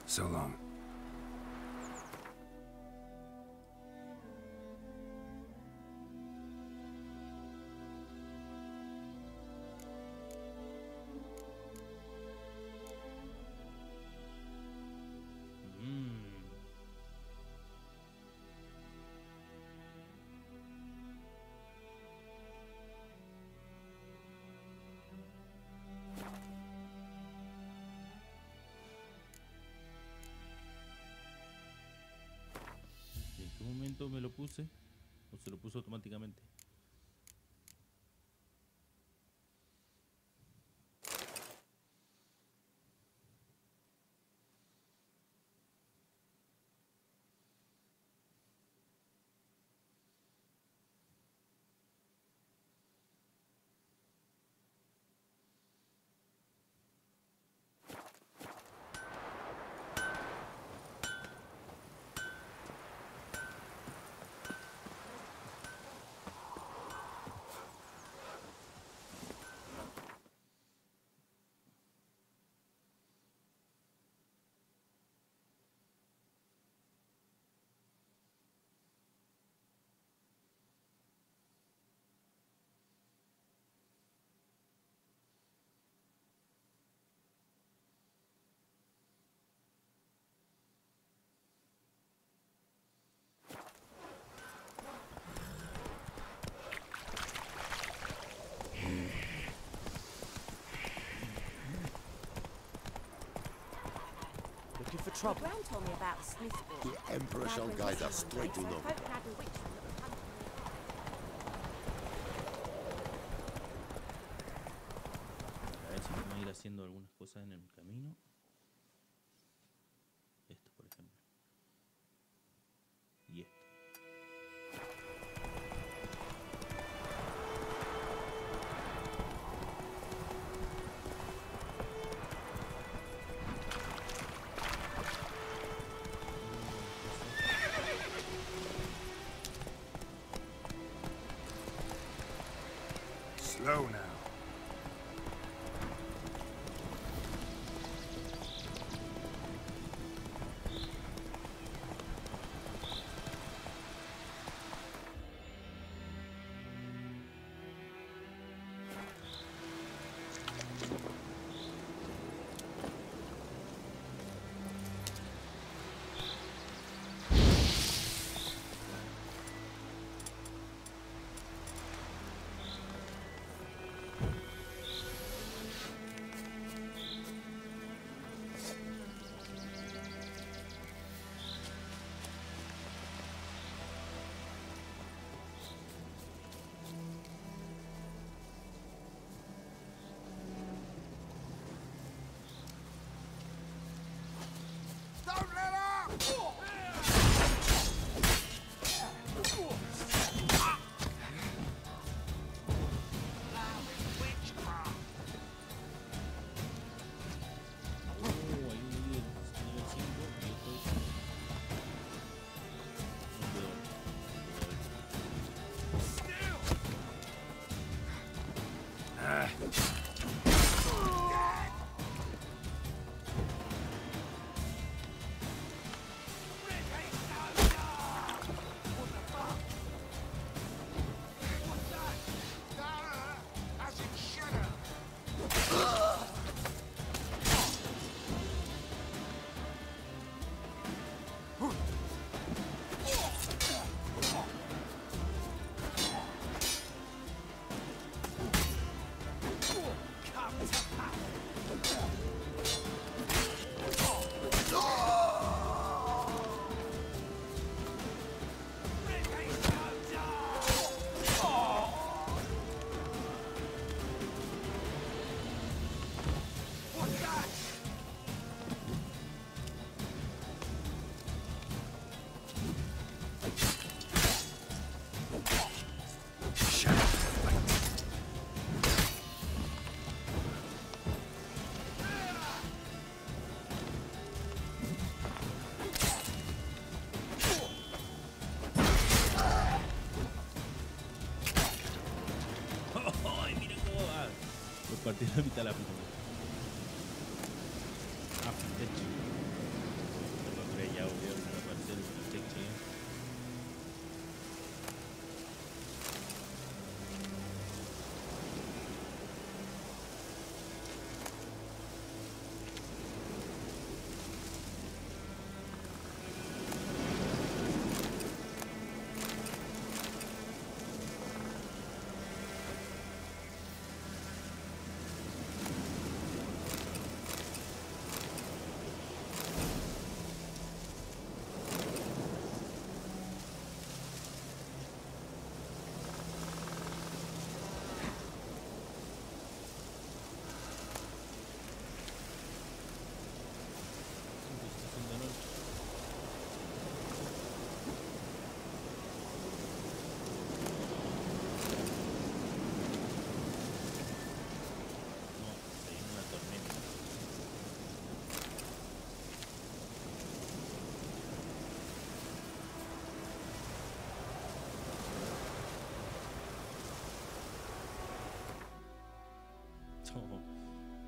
So long. ¿En qué momento me lo puse? ¿O se lo puso automáticamente? trouble. Gran told me about Smithville. The Emperor shall guide us straight to them. A ver si podemos ir haciendo algunas cosas en el camino. Esto, por ejemplo. Y esto. Slow now. Partir la mitad de la película. Ah, techo. Pero ya volvieron a aparecer el techo.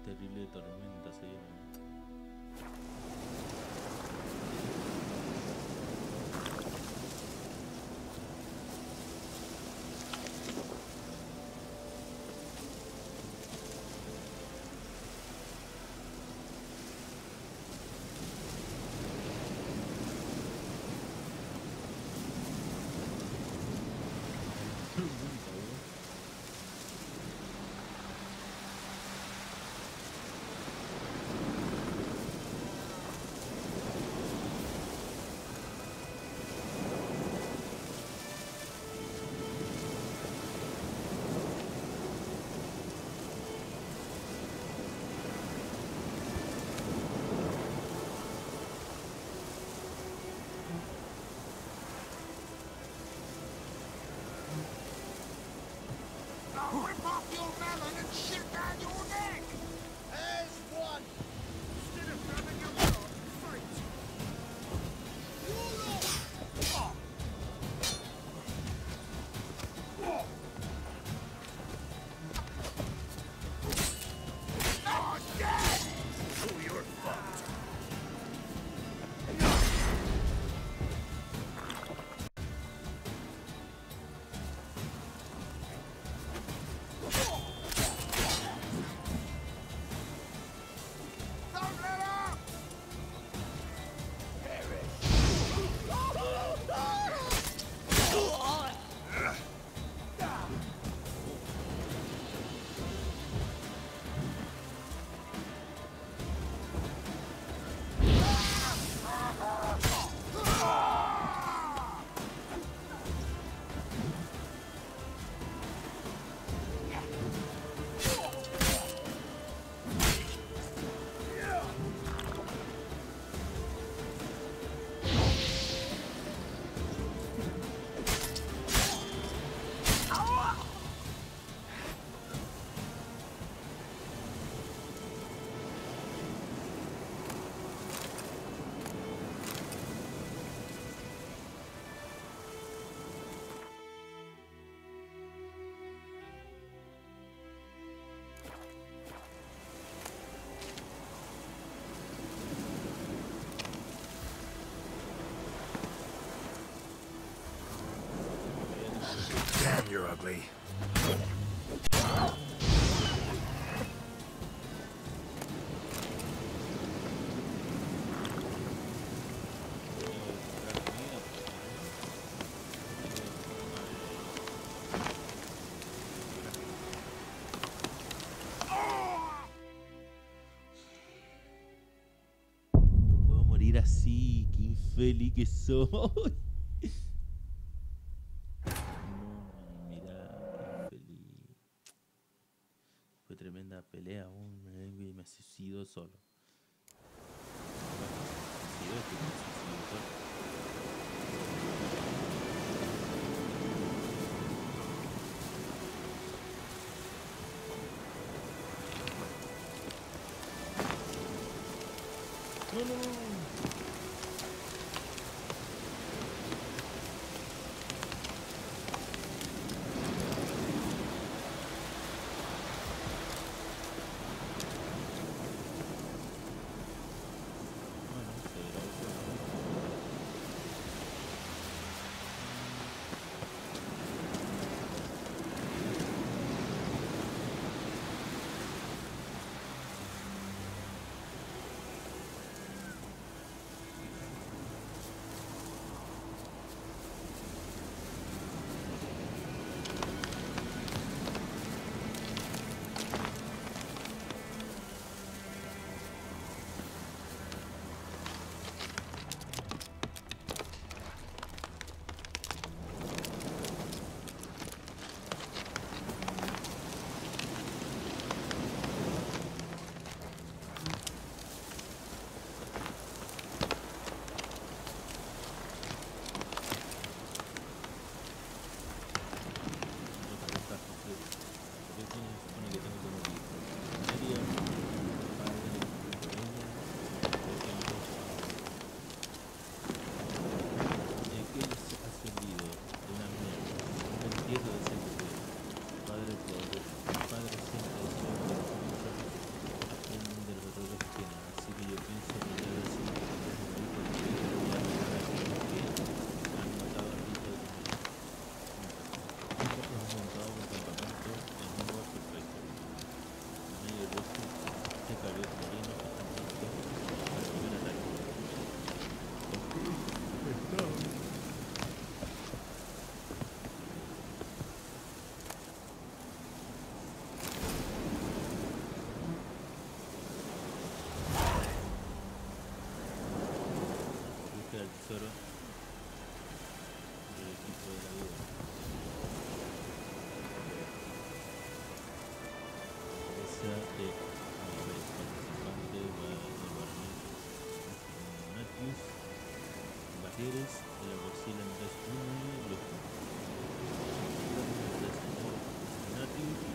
Terrible tormenta se viene. Rip off your melon and shit down your neck! There's one! Instead of grabbing your melon, fight! You're up! Oh, dead! Oh, you're fucked. Damn, you're ugly. No puedo morir así, qué infeliz que soy. Tremenda pelea, y me suicido solo. No, no, no. tesoro del equipo de la vida. Esa de participante va a evaluar Natius, Bajeres, la Borcila en 3-1, los Natius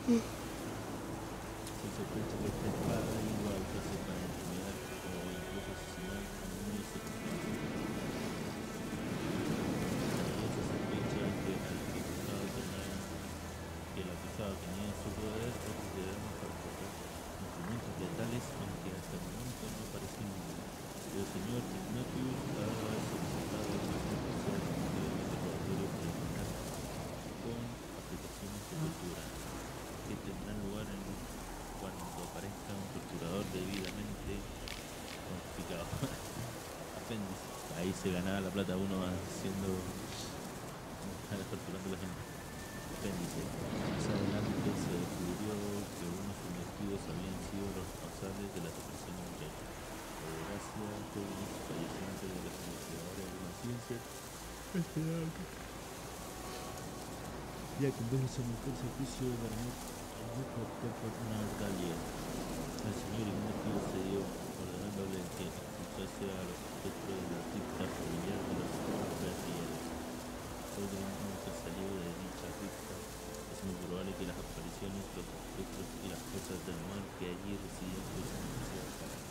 Se sospecha que esta espada igual que se para intimidar o incluso asesinar a muy circunstancias. Esa sospecha que el acusado tenía en su poder es considerado para correr instrumentos letales, aunque hasta el momento no parece ninguno. El señor Ignatius ha solicitado una confesión de interrogatorio preliminar con aplicaciones de tortura que tendrán lugar cuando aparezca un torturador debidamente cuantificado. Apéndice. Ahí se ganaba la plata uno haciendo torturando a la gente. Apéndice. Más adelante se descubrió que unos sumergidos habían sido los responsables de la represión del muchacho. Gracias, jóvenes fallecientes de las investigadoras de la ciencia, ya que en vez de someterse a juicio de la muerte optó por una rebelión. El señor Ignacio cedió, ordenándole que expulsase a los espectros de la cripta familiar de los Gracias. Hoy nunca salió de dicha cripta. Es muy probable que las apariciones, los espectros y las cosas del mal que allí residían fuesen demasiado caras.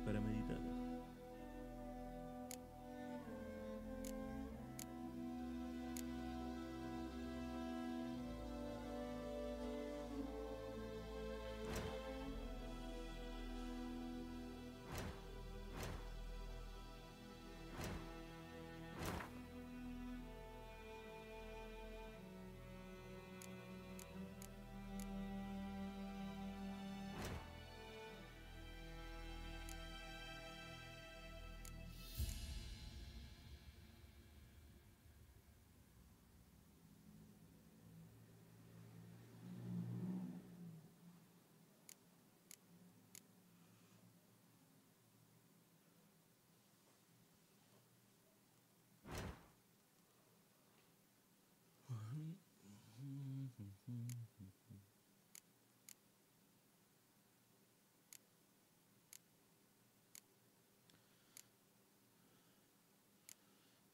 Para meditar.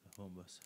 Las bombas.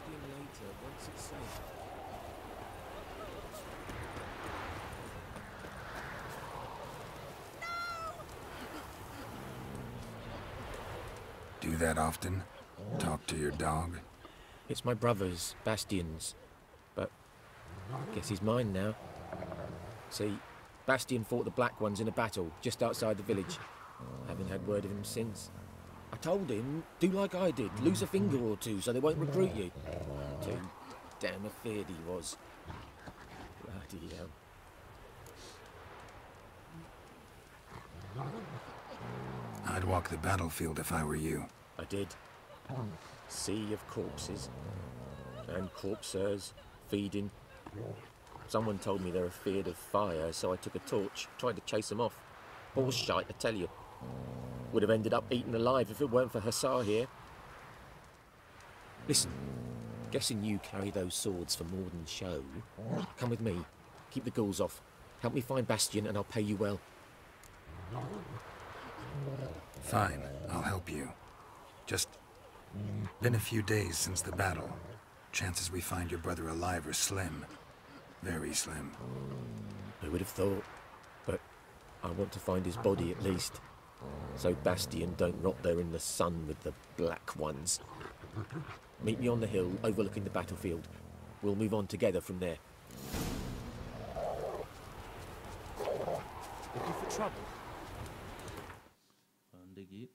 Bastion later, once it's safe. Do that often? Talk to your dog? It's my brother's, Bastion's. But I guess he's mine now. See, Bastion fought the Black Ones in a battle just outside the village. I haven't had word of him since. I told him, do like I did, lose a finger or two so they won't recruit you. Too damn afeard he was. Bloody hell. I'd walk the battlefield if I were you. I did. Sea of corpses. And corpsers, feeding. Someone told me they're afeard of fire, so I took a torch, tried to chase them off. Horse shite, I tell you. Would have ended up eaten alive if it weren't for Hussar here. Listen, guessing you carry those swords for more than show. Come with me. Keep the ghouls off. Help me find Bastion and I'll pay you well. Fine, I'll help you. Just been a few days since the battle. Chances we find your brother alive are slim. Very slim. I would have thought, but I want to find his body at least. So Bastion don't rot there in the sun with the Black Ones. Meet me on the hill overlooking the battlefield. We'll move on together from there. Looking for trouble? ¿Dónde aquí?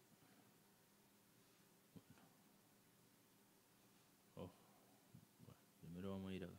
Oh, bueno, primero vamos a ir acá.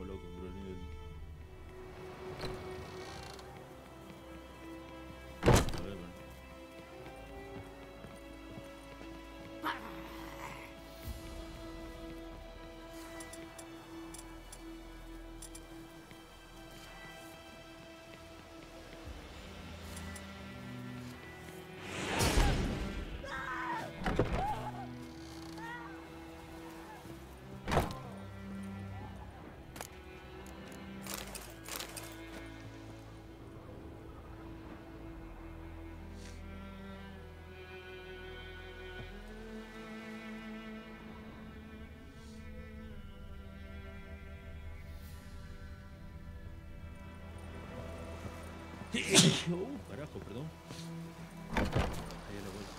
pongo loco, bro. A ver, man. Carajo, perdón. Ahí a la vuelta.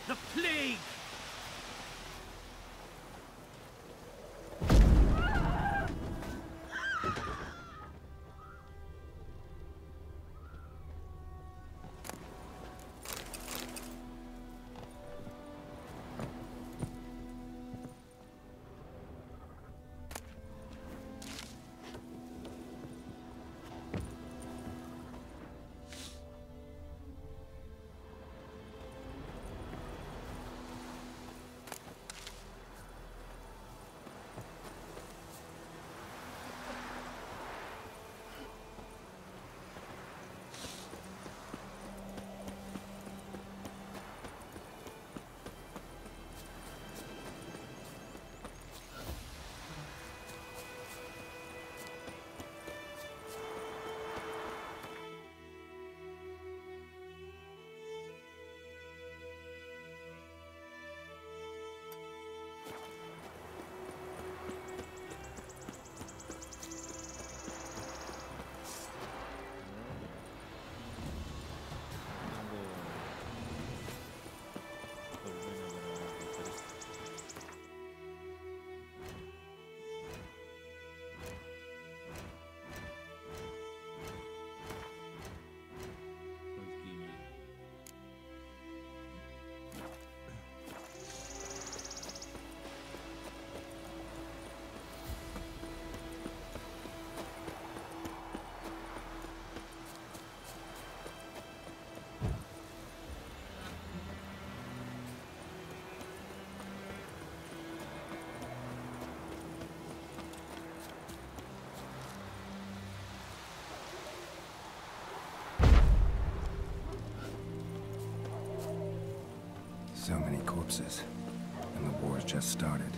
The plague! So many corpses, and the war's just started.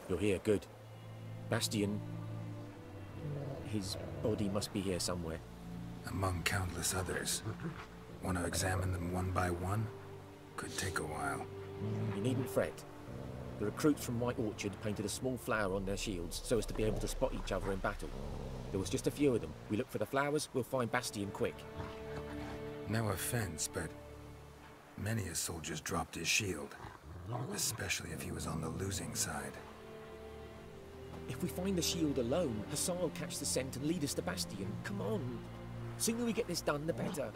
You're here, good. Bastion... his body must be here somewhere. Among countless others. Want to examine them one by one? Could take a while. You needn't fret. The recruits from White Orchard painted a small flower on their shields so as to be able to spot each other in battle. There was just a few of them. We look for the flowers, we'll find Bastion quick. No offense, but many a soldier's dropped his shield. Especially if he was on the losing side. If we find the shield alone, Hassan will catch the scent and lead us to Bastion. Come on. Sooner we get this done, the better.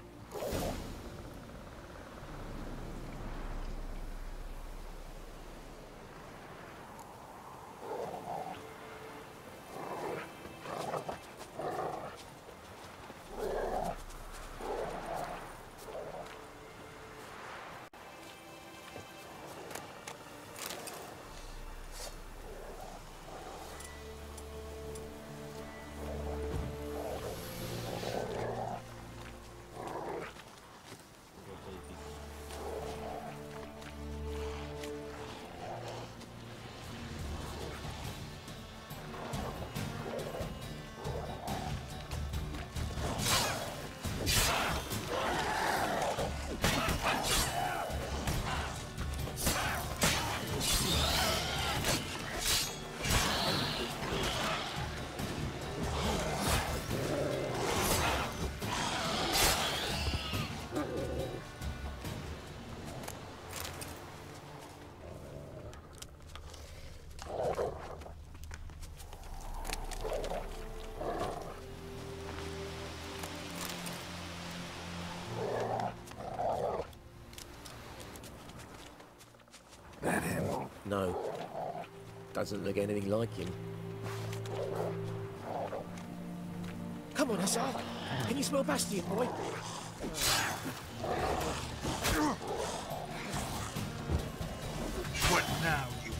No. Doesn't look anything like him. Come on, Hussar. Can you smell Bastion, boy? What now, you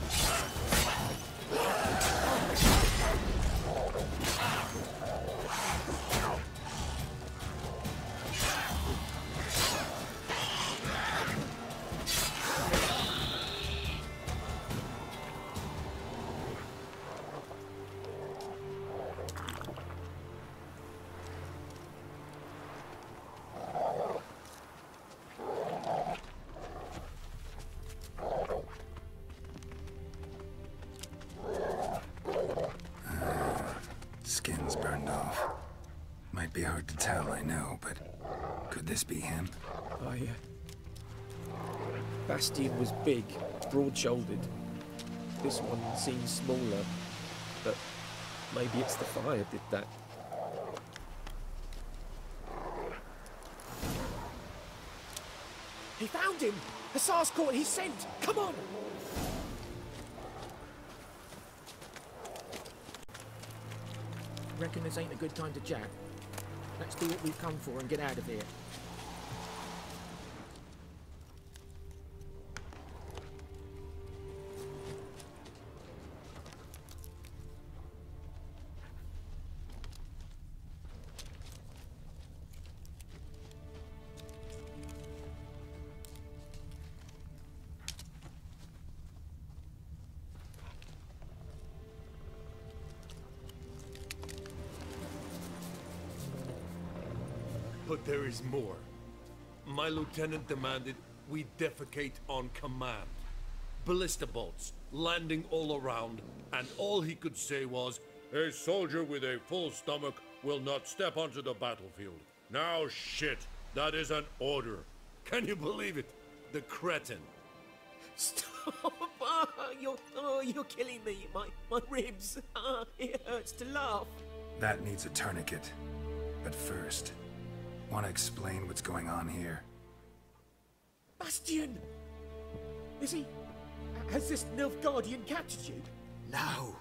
Skin's burned off. Might be hard to tell, I know, but could this be him? Bastion was big, broad-shouldered. This one seems smaller, but maybe it's the fire did that. He found him! Hussar's caught his scent! Come on! Reckon this ain't a good time to chat. Let's do what we've come for and get out of here. But there is more. My lieutenant demanded we defecate on command. Ballista bolts landing all around, and all he could say was, "A soldier with a full stomach will not step onto the battlefield." Now shit, that is an order. Can you believe it? The cretin. Stop! You're killing me. My ribs. It hurts to laugh. That needs a tourniquet. But first, want to explain what's going on here? Bastion! Is he... Has this Nilfgaardian captured you? No.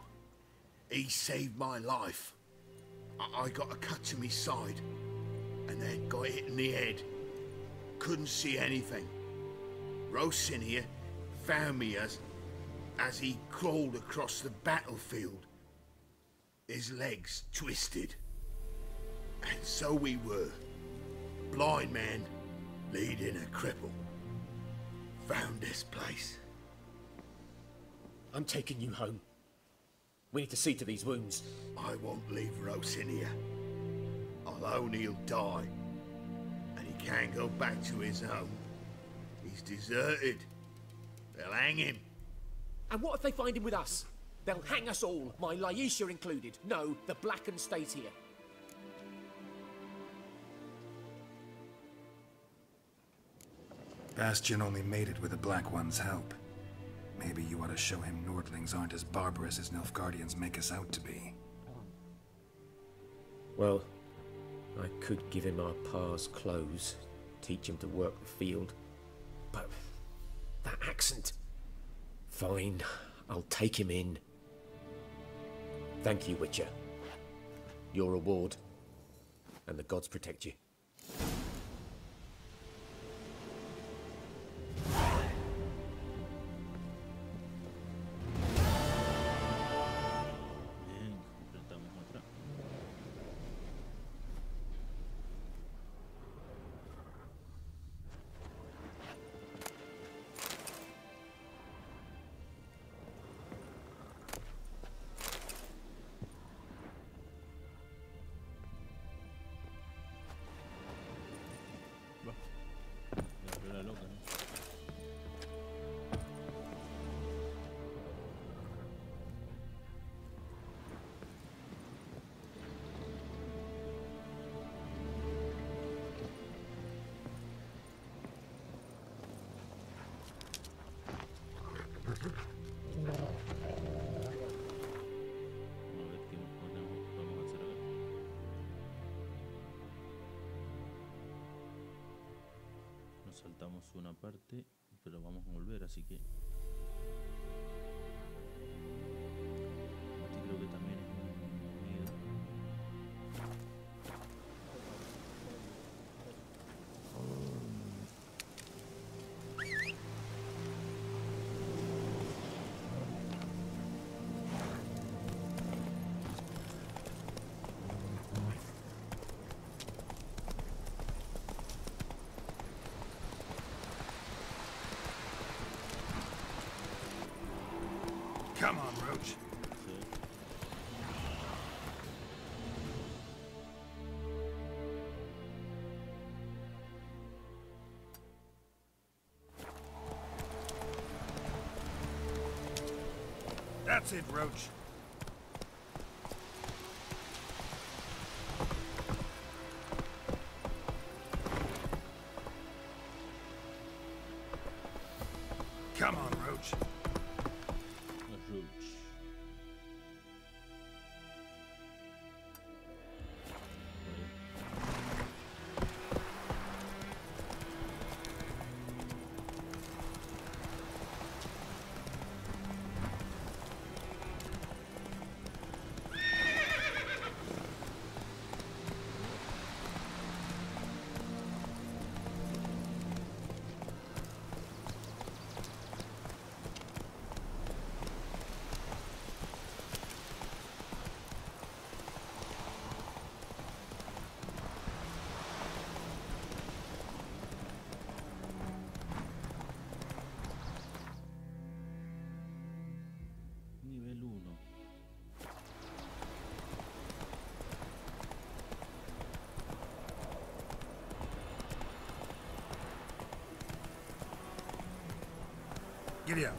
He saved my life. I got a cut to my side, and then got hit in the head. Couldn't see anything. Rosin here found me as he crawled across the battlefield. His legs twisted. And so we were. Blind man leading a cripple. Found this place. I'm taking you home. We need to see to these wounds. I won't leave Rosin here. I'll own he'll die. And he can't go back to his home. He's deserted. They'll hang him. And what if they find him with us? They'll hang us all, my Laisha included. No, the Blacken stays here. Bastion only made it with the Black One's help. Maybe you ought to show him Nordlings aren't as barbarous as Nilfgaardians make us out to be. Well, I could give him our pa's clothes, teach him to work the field. But that accent... Fine, I'll take him in. Thank you, Witcher. Your reward. And the gods protect you. Saltamos una parte, pero vamos a volver, así que Este creo que también es un nido. Come on, Roach. That's it, Roach. Come on, Roach. Roach. Nivel 1. Giddy up.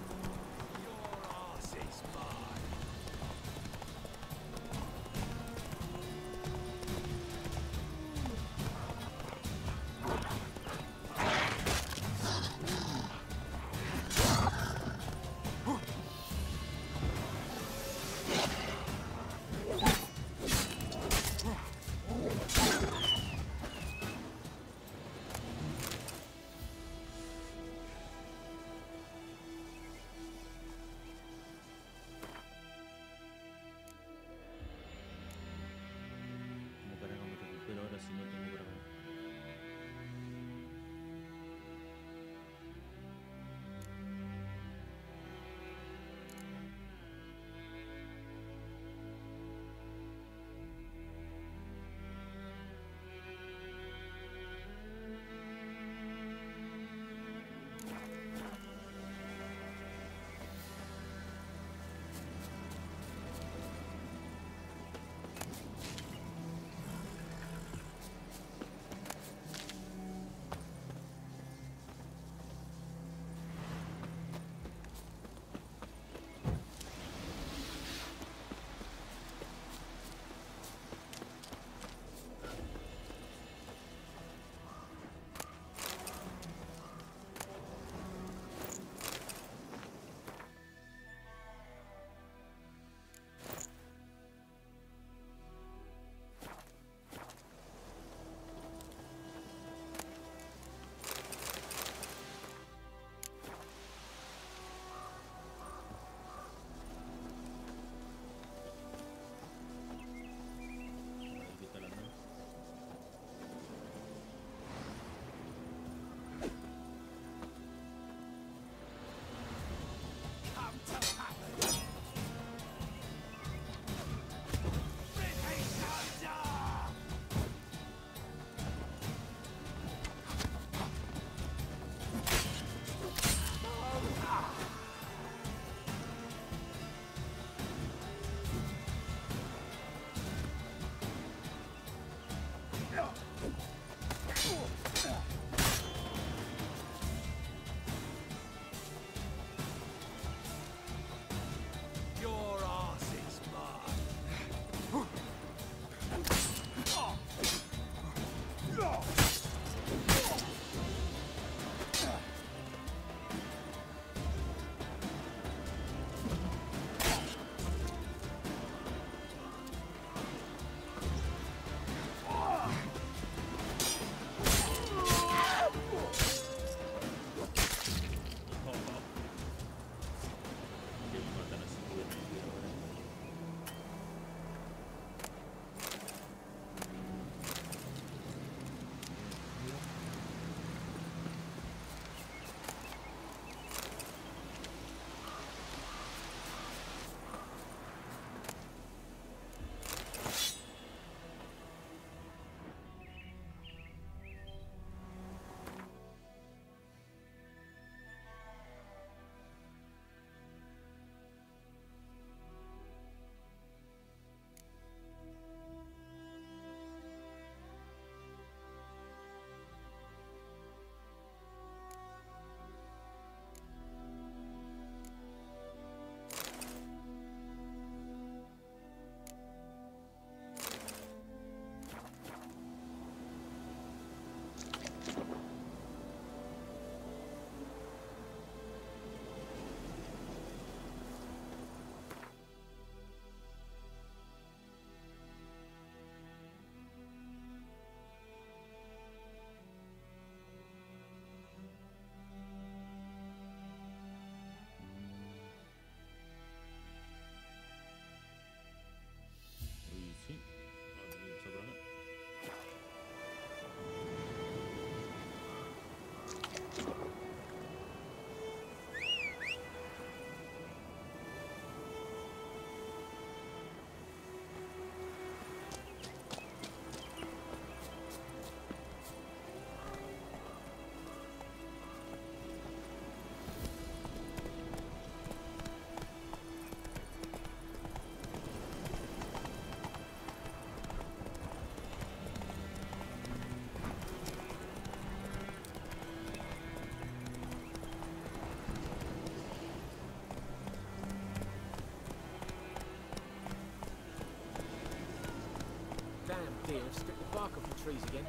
deer have stripped the bark off the trees again.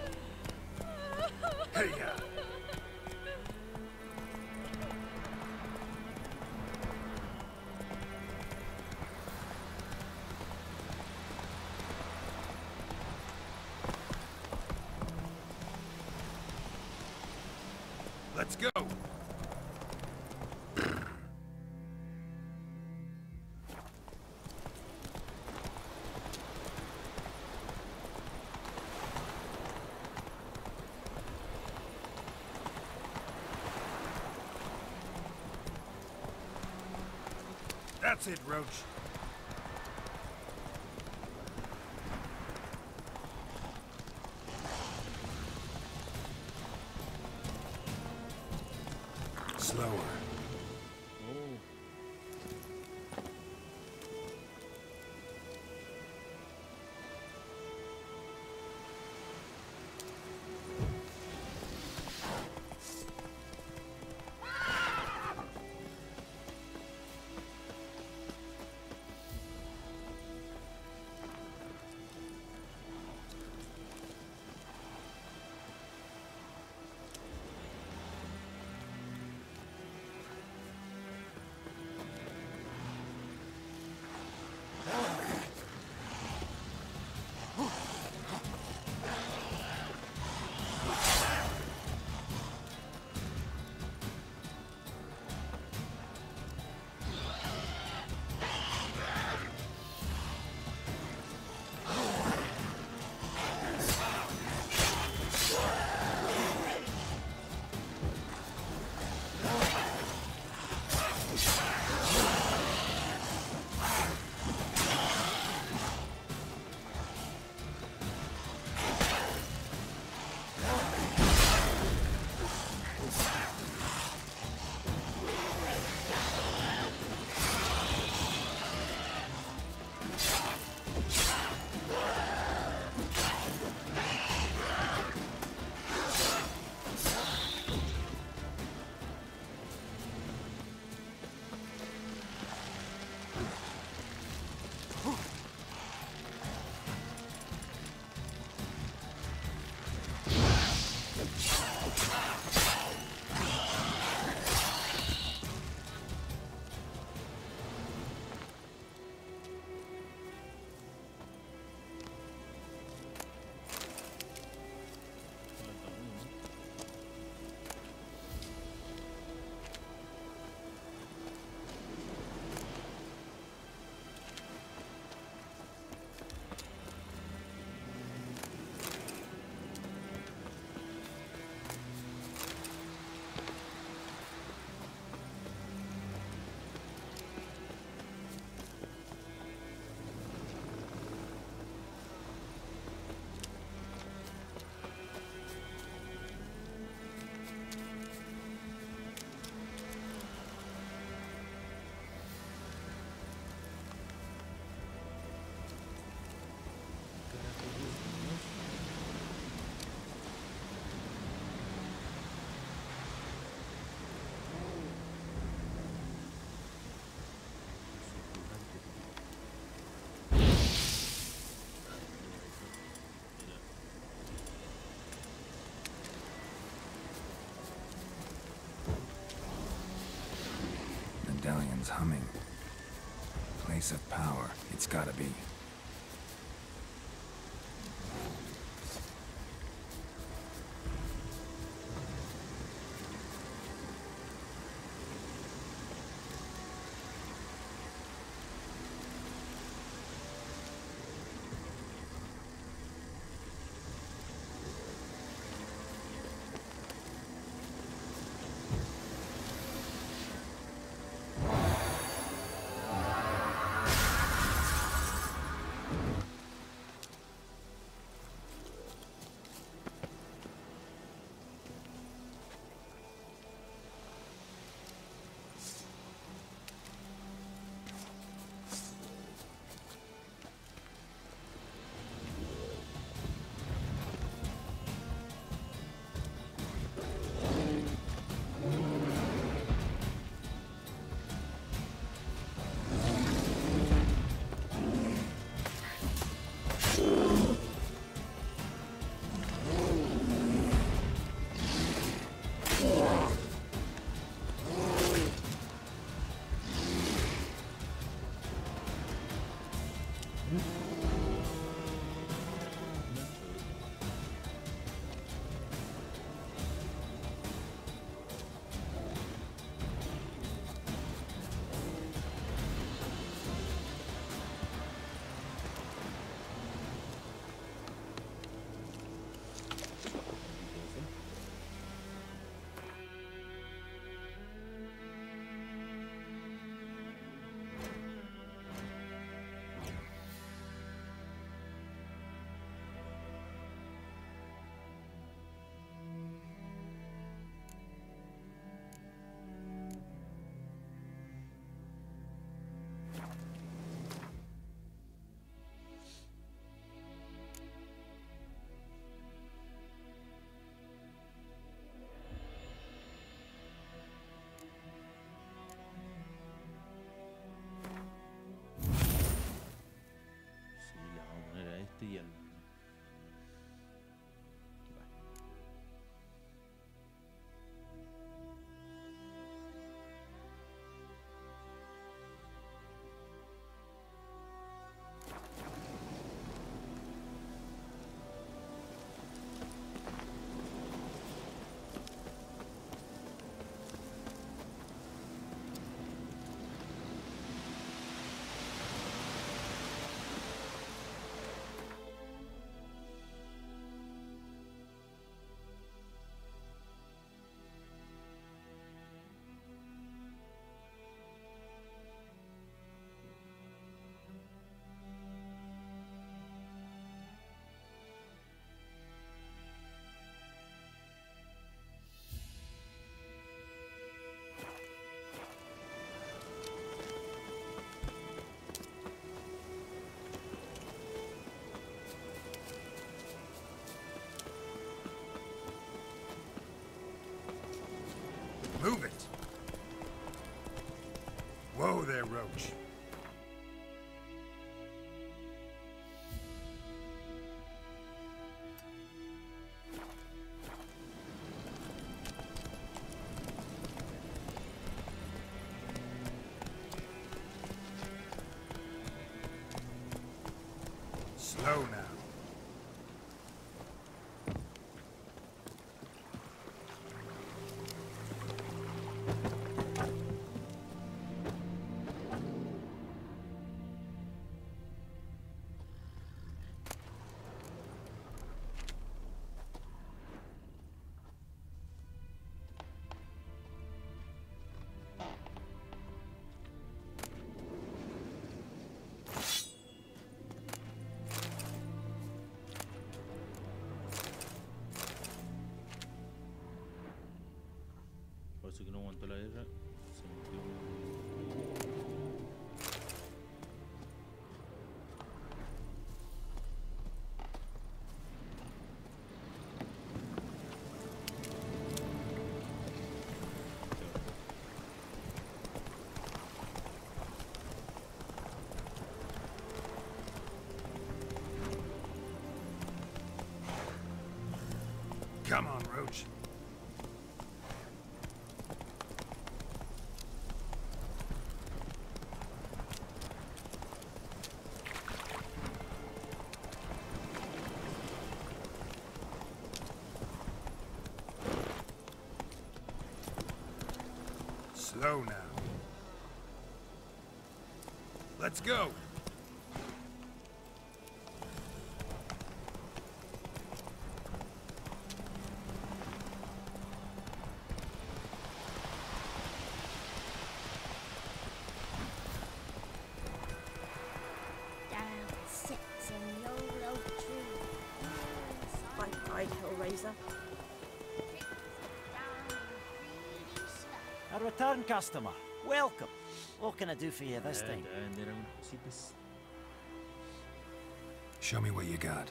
Hey, ya! Let's go! That's it, Roach. Slower. Medallion's humming. Place of power, it's gotta be. Y el... Move it! Whoa there, Roach. Slow now. Parece que no aguantó la guerra. Se metió. Come on, Roach. Slow now. Let's go. A return customer. Welcome. What can I do for you this time? Show me what you got.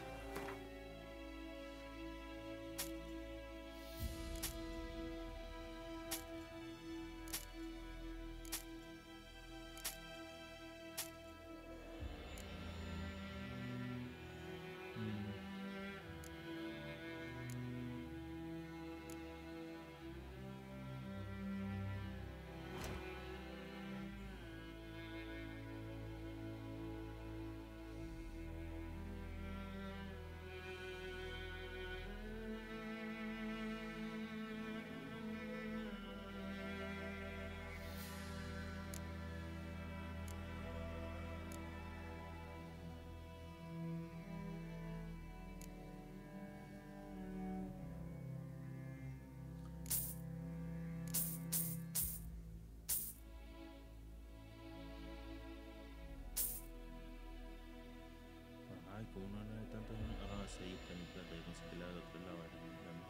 Ay, como no hay tantos. Ah, sí, ahí está mi plata. Yo pensé que la del otro lado era mi plata.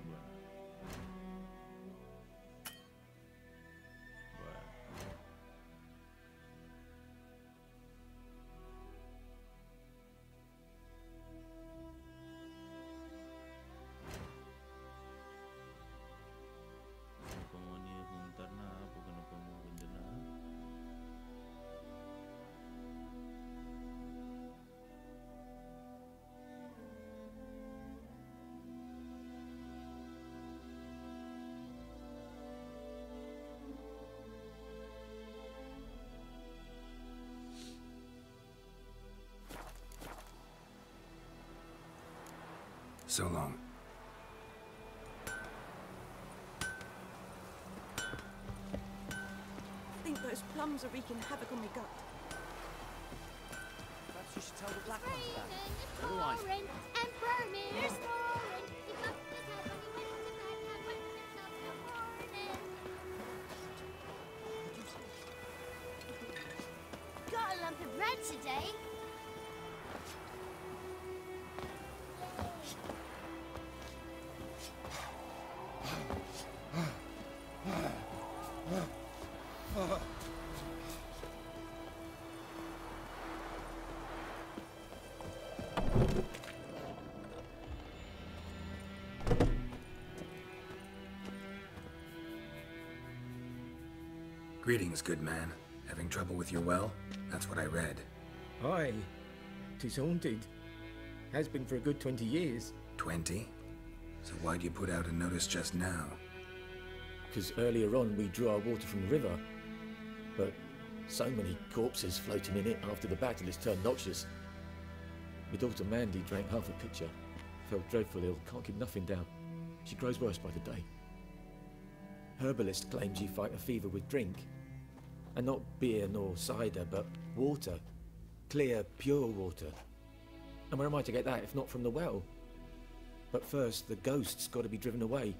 Bueno. No podemos ni juntar nada porque no podemos vender nada. So long. I think those plums are wreaking havoc on my gut. Perhaps you should tell the black ones that. It's Otherwise, pouring, Emperor Mirror's snoring. He bumped his head when he went to bed and went himself the morning. Got a lump of bread today. Greetings, good man. Having trouble with your well? That's what I read. Aye. 'Tis haunted. Has been for a good 20 years. 20? So why'd you put out a notice just now? Because earlier on we drew our water from the river. But so many corpses floating in it after the battle has turned noxious. My daughter Mandy drank half a pitcher. Felt dreadful ill, can't keep nothing down. She grows worse by the day. Herbalist claims you fight a fever with drink. And not beer nor cider, but water. Clear, pure water. And where am I to get that if not from the well? But first, the ghost's got to be driven away.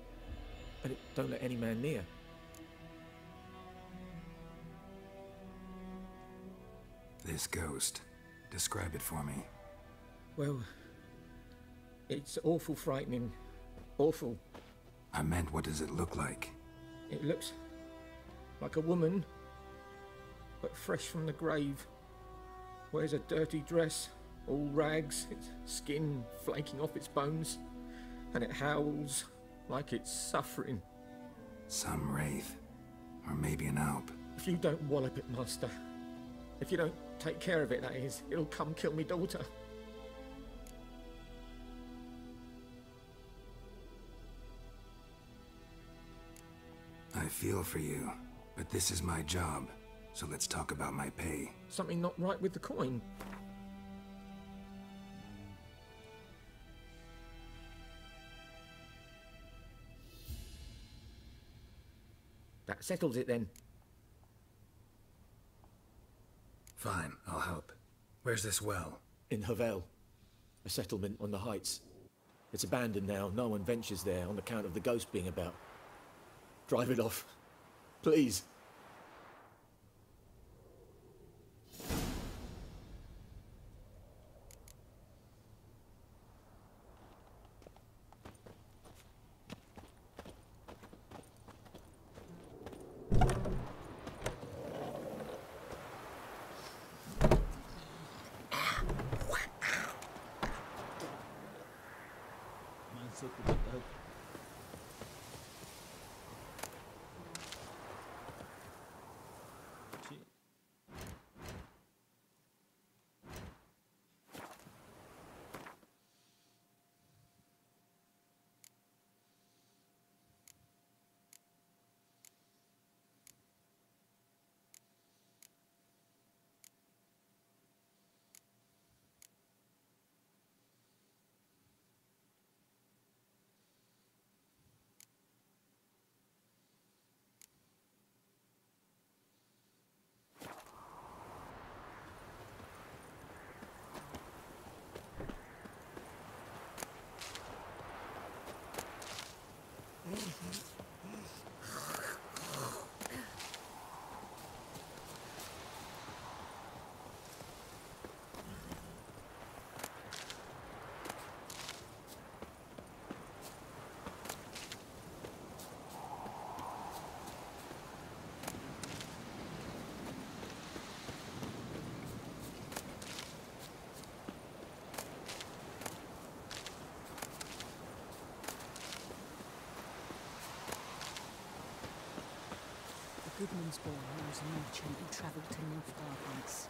And it don't let any man near. This ghost. Describe it for me. Well, it's awful frightening. Awful. I meant, what does it look like? It looks like a woman, but fresh from the grave. Wears a dirty dress, all rags, its skin flaking off its bones, and it howls like it's suffering. Some wraith. Or maybe an alp. If you don't wallop it, Master, if you don't take care of it, that is, it'll come kill me daughter. I feel for you, but this is my job, so let's talk about my pay. Something not right with the coin. That settles it then. Fine, I'll help. Where's this well? In Havel, a settlement on the heights. It's abandoned now, no one ventures there on account of the ghost being about. Drive it off, please. Goodmansborn knows a merchant who travelled to Nilfgaard once.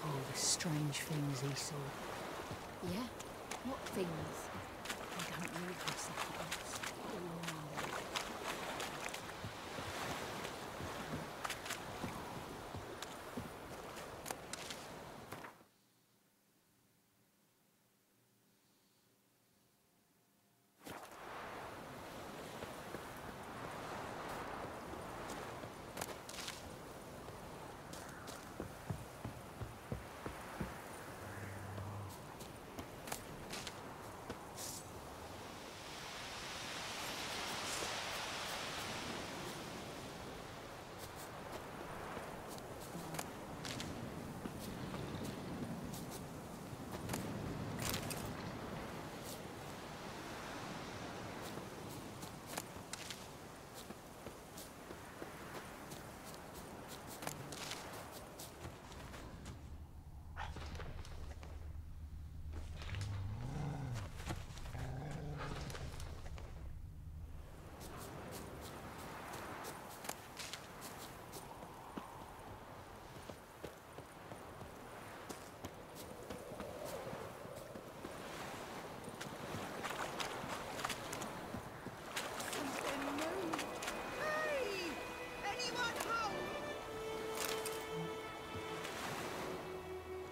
Oh, the strange things he saw. Yeah? What things? I don't read this secrets.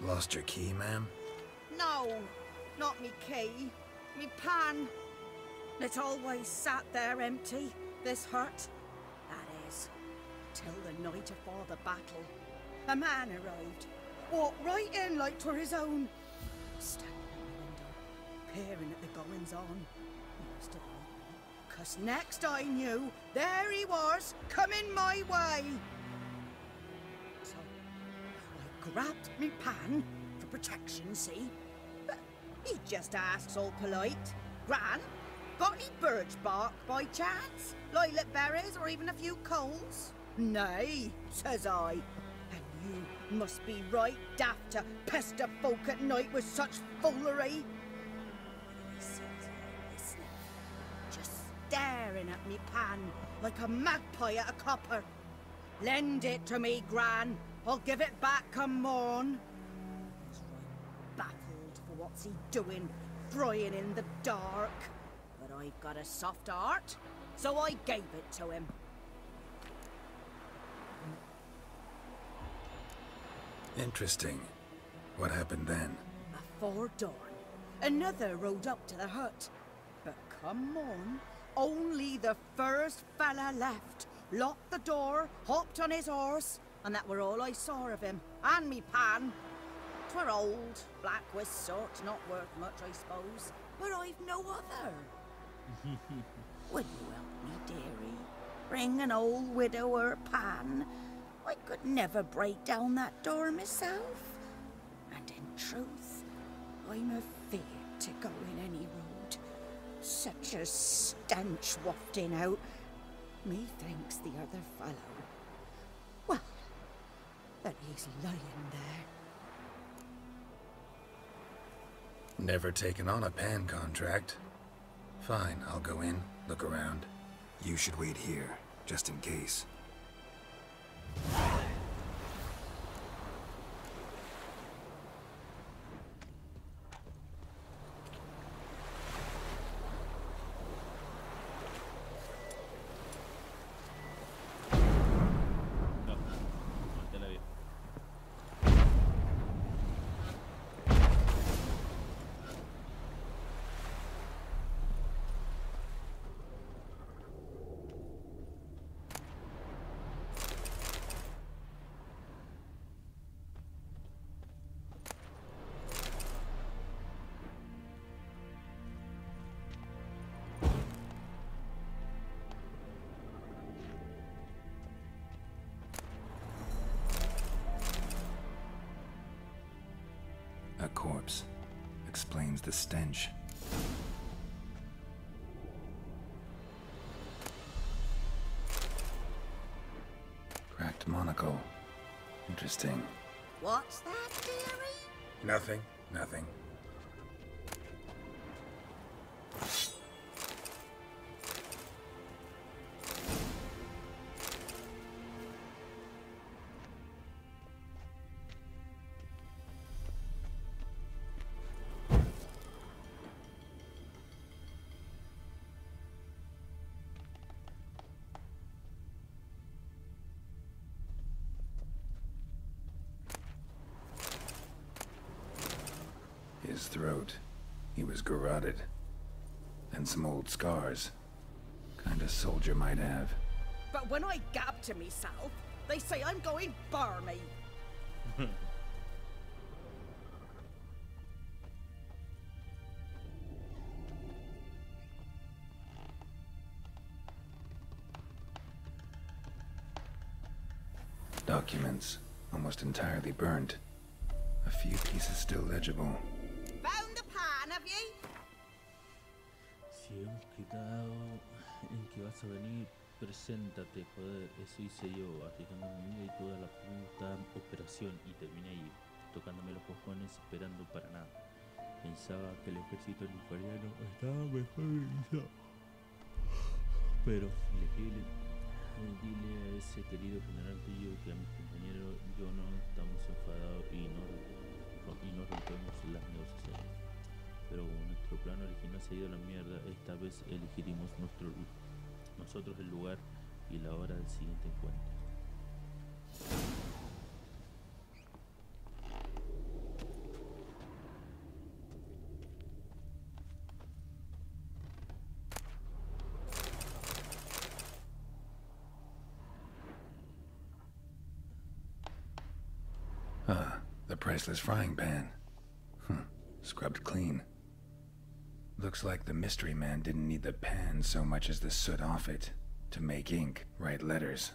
Lost your key, ma'am? No, not me key. Me pan. It always sat there empty, this hut. That is, till the night afore the battle. A man arrived, walked right in like 'twere his own. Standing at the window, peering at the goings-on. Most of all, 'cause next I knew, there he was, coming my way. So I grabbed me pan for protection, see? But he just asks all polite, "Gran, got any birch bark by chance? Lilac berries or even a few coals?" "Nay," says I. "And you must be right daft to pester folk at night with such foolery." He sits there listening, just staring at me pan like a magpie at a copper. "Lend it to me, Gran. I'll give it back come morn." I was right baffled for what's he doing, frying in the dark. But I've got a soft heart, so I gave it to him. Interesting. What happened then? Afore dawn, another rode up to the hut. But come on, only the first fella left, locked the door, hopped on his horse, and that were all I saw of him, and me pan. 'Twere old, black-wist sort, not worth much, I suppose, but I've no other. Would you help me, dearie? Bring an old widower pan? I could never break down that door myself. And in truth, I'm afeard to go in any road. Such a stench wafting out. Methinks the other fellow, well, that he's lying there. Never taken on a pan contract. Fine, I'll go in, look around. You should wait here, just in case. A corpse explains the stench. Cracked monocle. Interesting. What's that, dearie? Nothing, nothing. His throat. He was garroted. And some old scars. Kind of soldier might have. But when I gab to myself, they say I'm going barmy. Documents, almost entirely burnt. A few pieces still legible. Found the pan, have you? Si hemos quedado en que vas a venir, preséntate, joder. Eso hice yo, aplicando mi vida y toda la puta operación. Y terminé ahí, tocándome los cojones, esperando para nada. Pensaba que el ejército nigeriano estaba mejor organizado. Pero dile a ese querido general tuyo que a mis compañeros yo no estamos enfadados y no rompemos las negociaciones. Pero como nuestro plan original se ha ido a la mierda, esta vez elegiremos nosotros el lugar y la hora del siguiente encuentro. Ah, the priceless frying pan. Scrubbed clean. Looks like the mystery man didn't need the pan so much as the soot off it to make ink, write letters.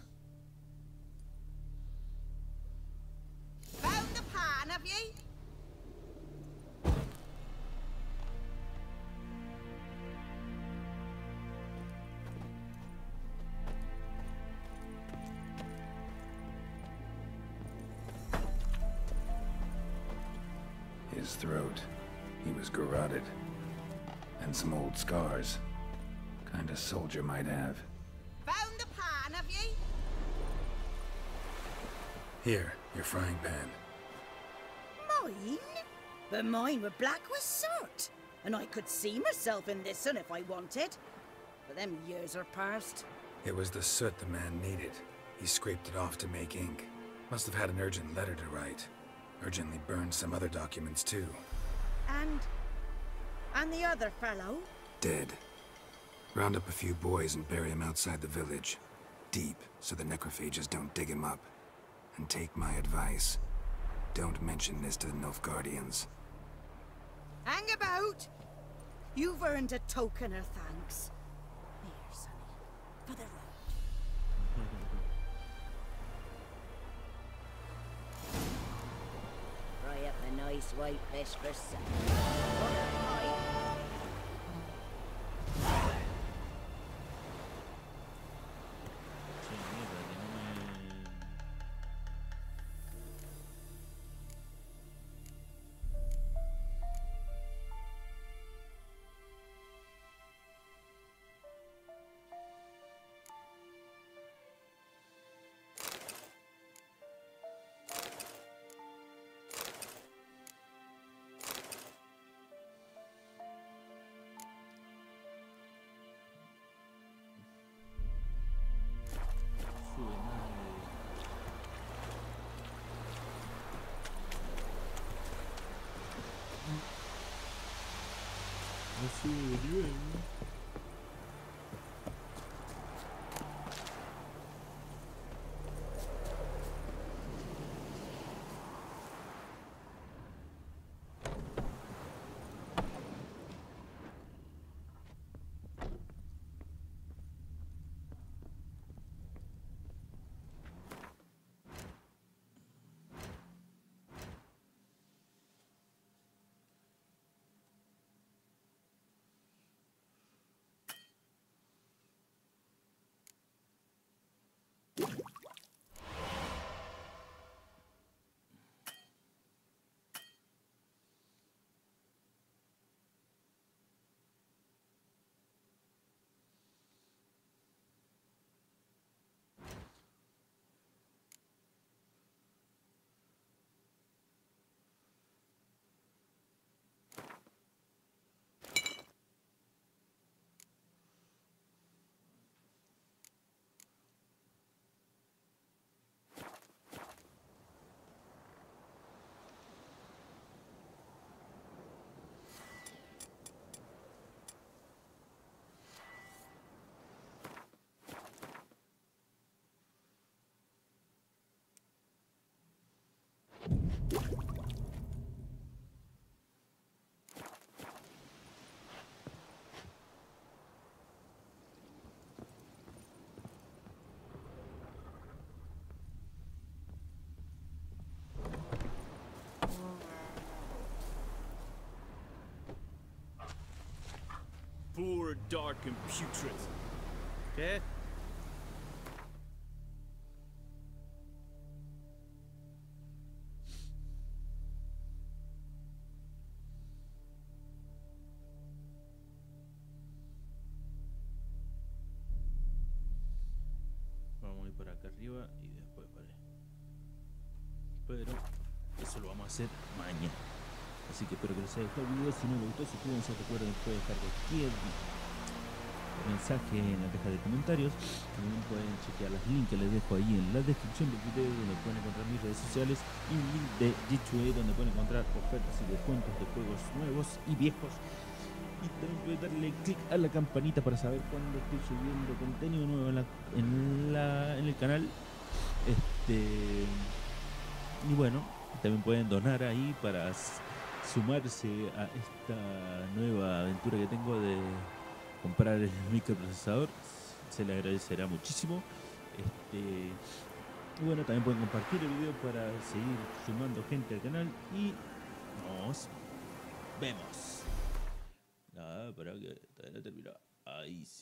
Found the pan, have you? His throat. He was garroted. And some old scars. Kind of soldier might have. Found the pan, have you? Here, your frying pan. Mine? But mine were black with soot. And I could see myself in this one if I wanted. But them years are past. It was the soot the man needed. He scraped it off to make ink. Must have had an urgent letter to write. Urgently burned some other documents too. And the other fellow? Dead. Round up a few boys and bury him outside the village. Deep, so the necrophages don't dig him up. And take my advice. Don't mention this to the Nilfgaardians. Hang about! You've earned a token of thanks. Here, sonny, for the road. Fry up a nice white fish for supper. No sube de nivel. Poor, dark, and putrid. ¿Qué? Vamos a ir por acá arriba y después por ahí. Pero eso lo vamos a hacer mañana. Así que espero que les haya gustado el video. Si no les gustó, suscríbanse. Recuerden que pueden dejar cualquier mensaje en la caja de comentarios. También pueden chequear los links que les dejo ahí en la descripción del video, donde pueden encontrar mis redes sociales, y un link de Directv donde pueden encontrar ofertas y descuentos de juegos nuevos y viejos. Y también pueden darle click a la campanita para saber cuando estoy subiendo contenido nuevo en el canal. Y bueno, también pueden donar ahí para sumarse a esta nueva aventura que tengo de comprar el microprocesador. Se le agradecerá muchísimo. Y bueno, también pueden compartir el video para seguir sumando gente al canal. Y nos vemos. Nada, para que todavía no terminó. Ahí sí.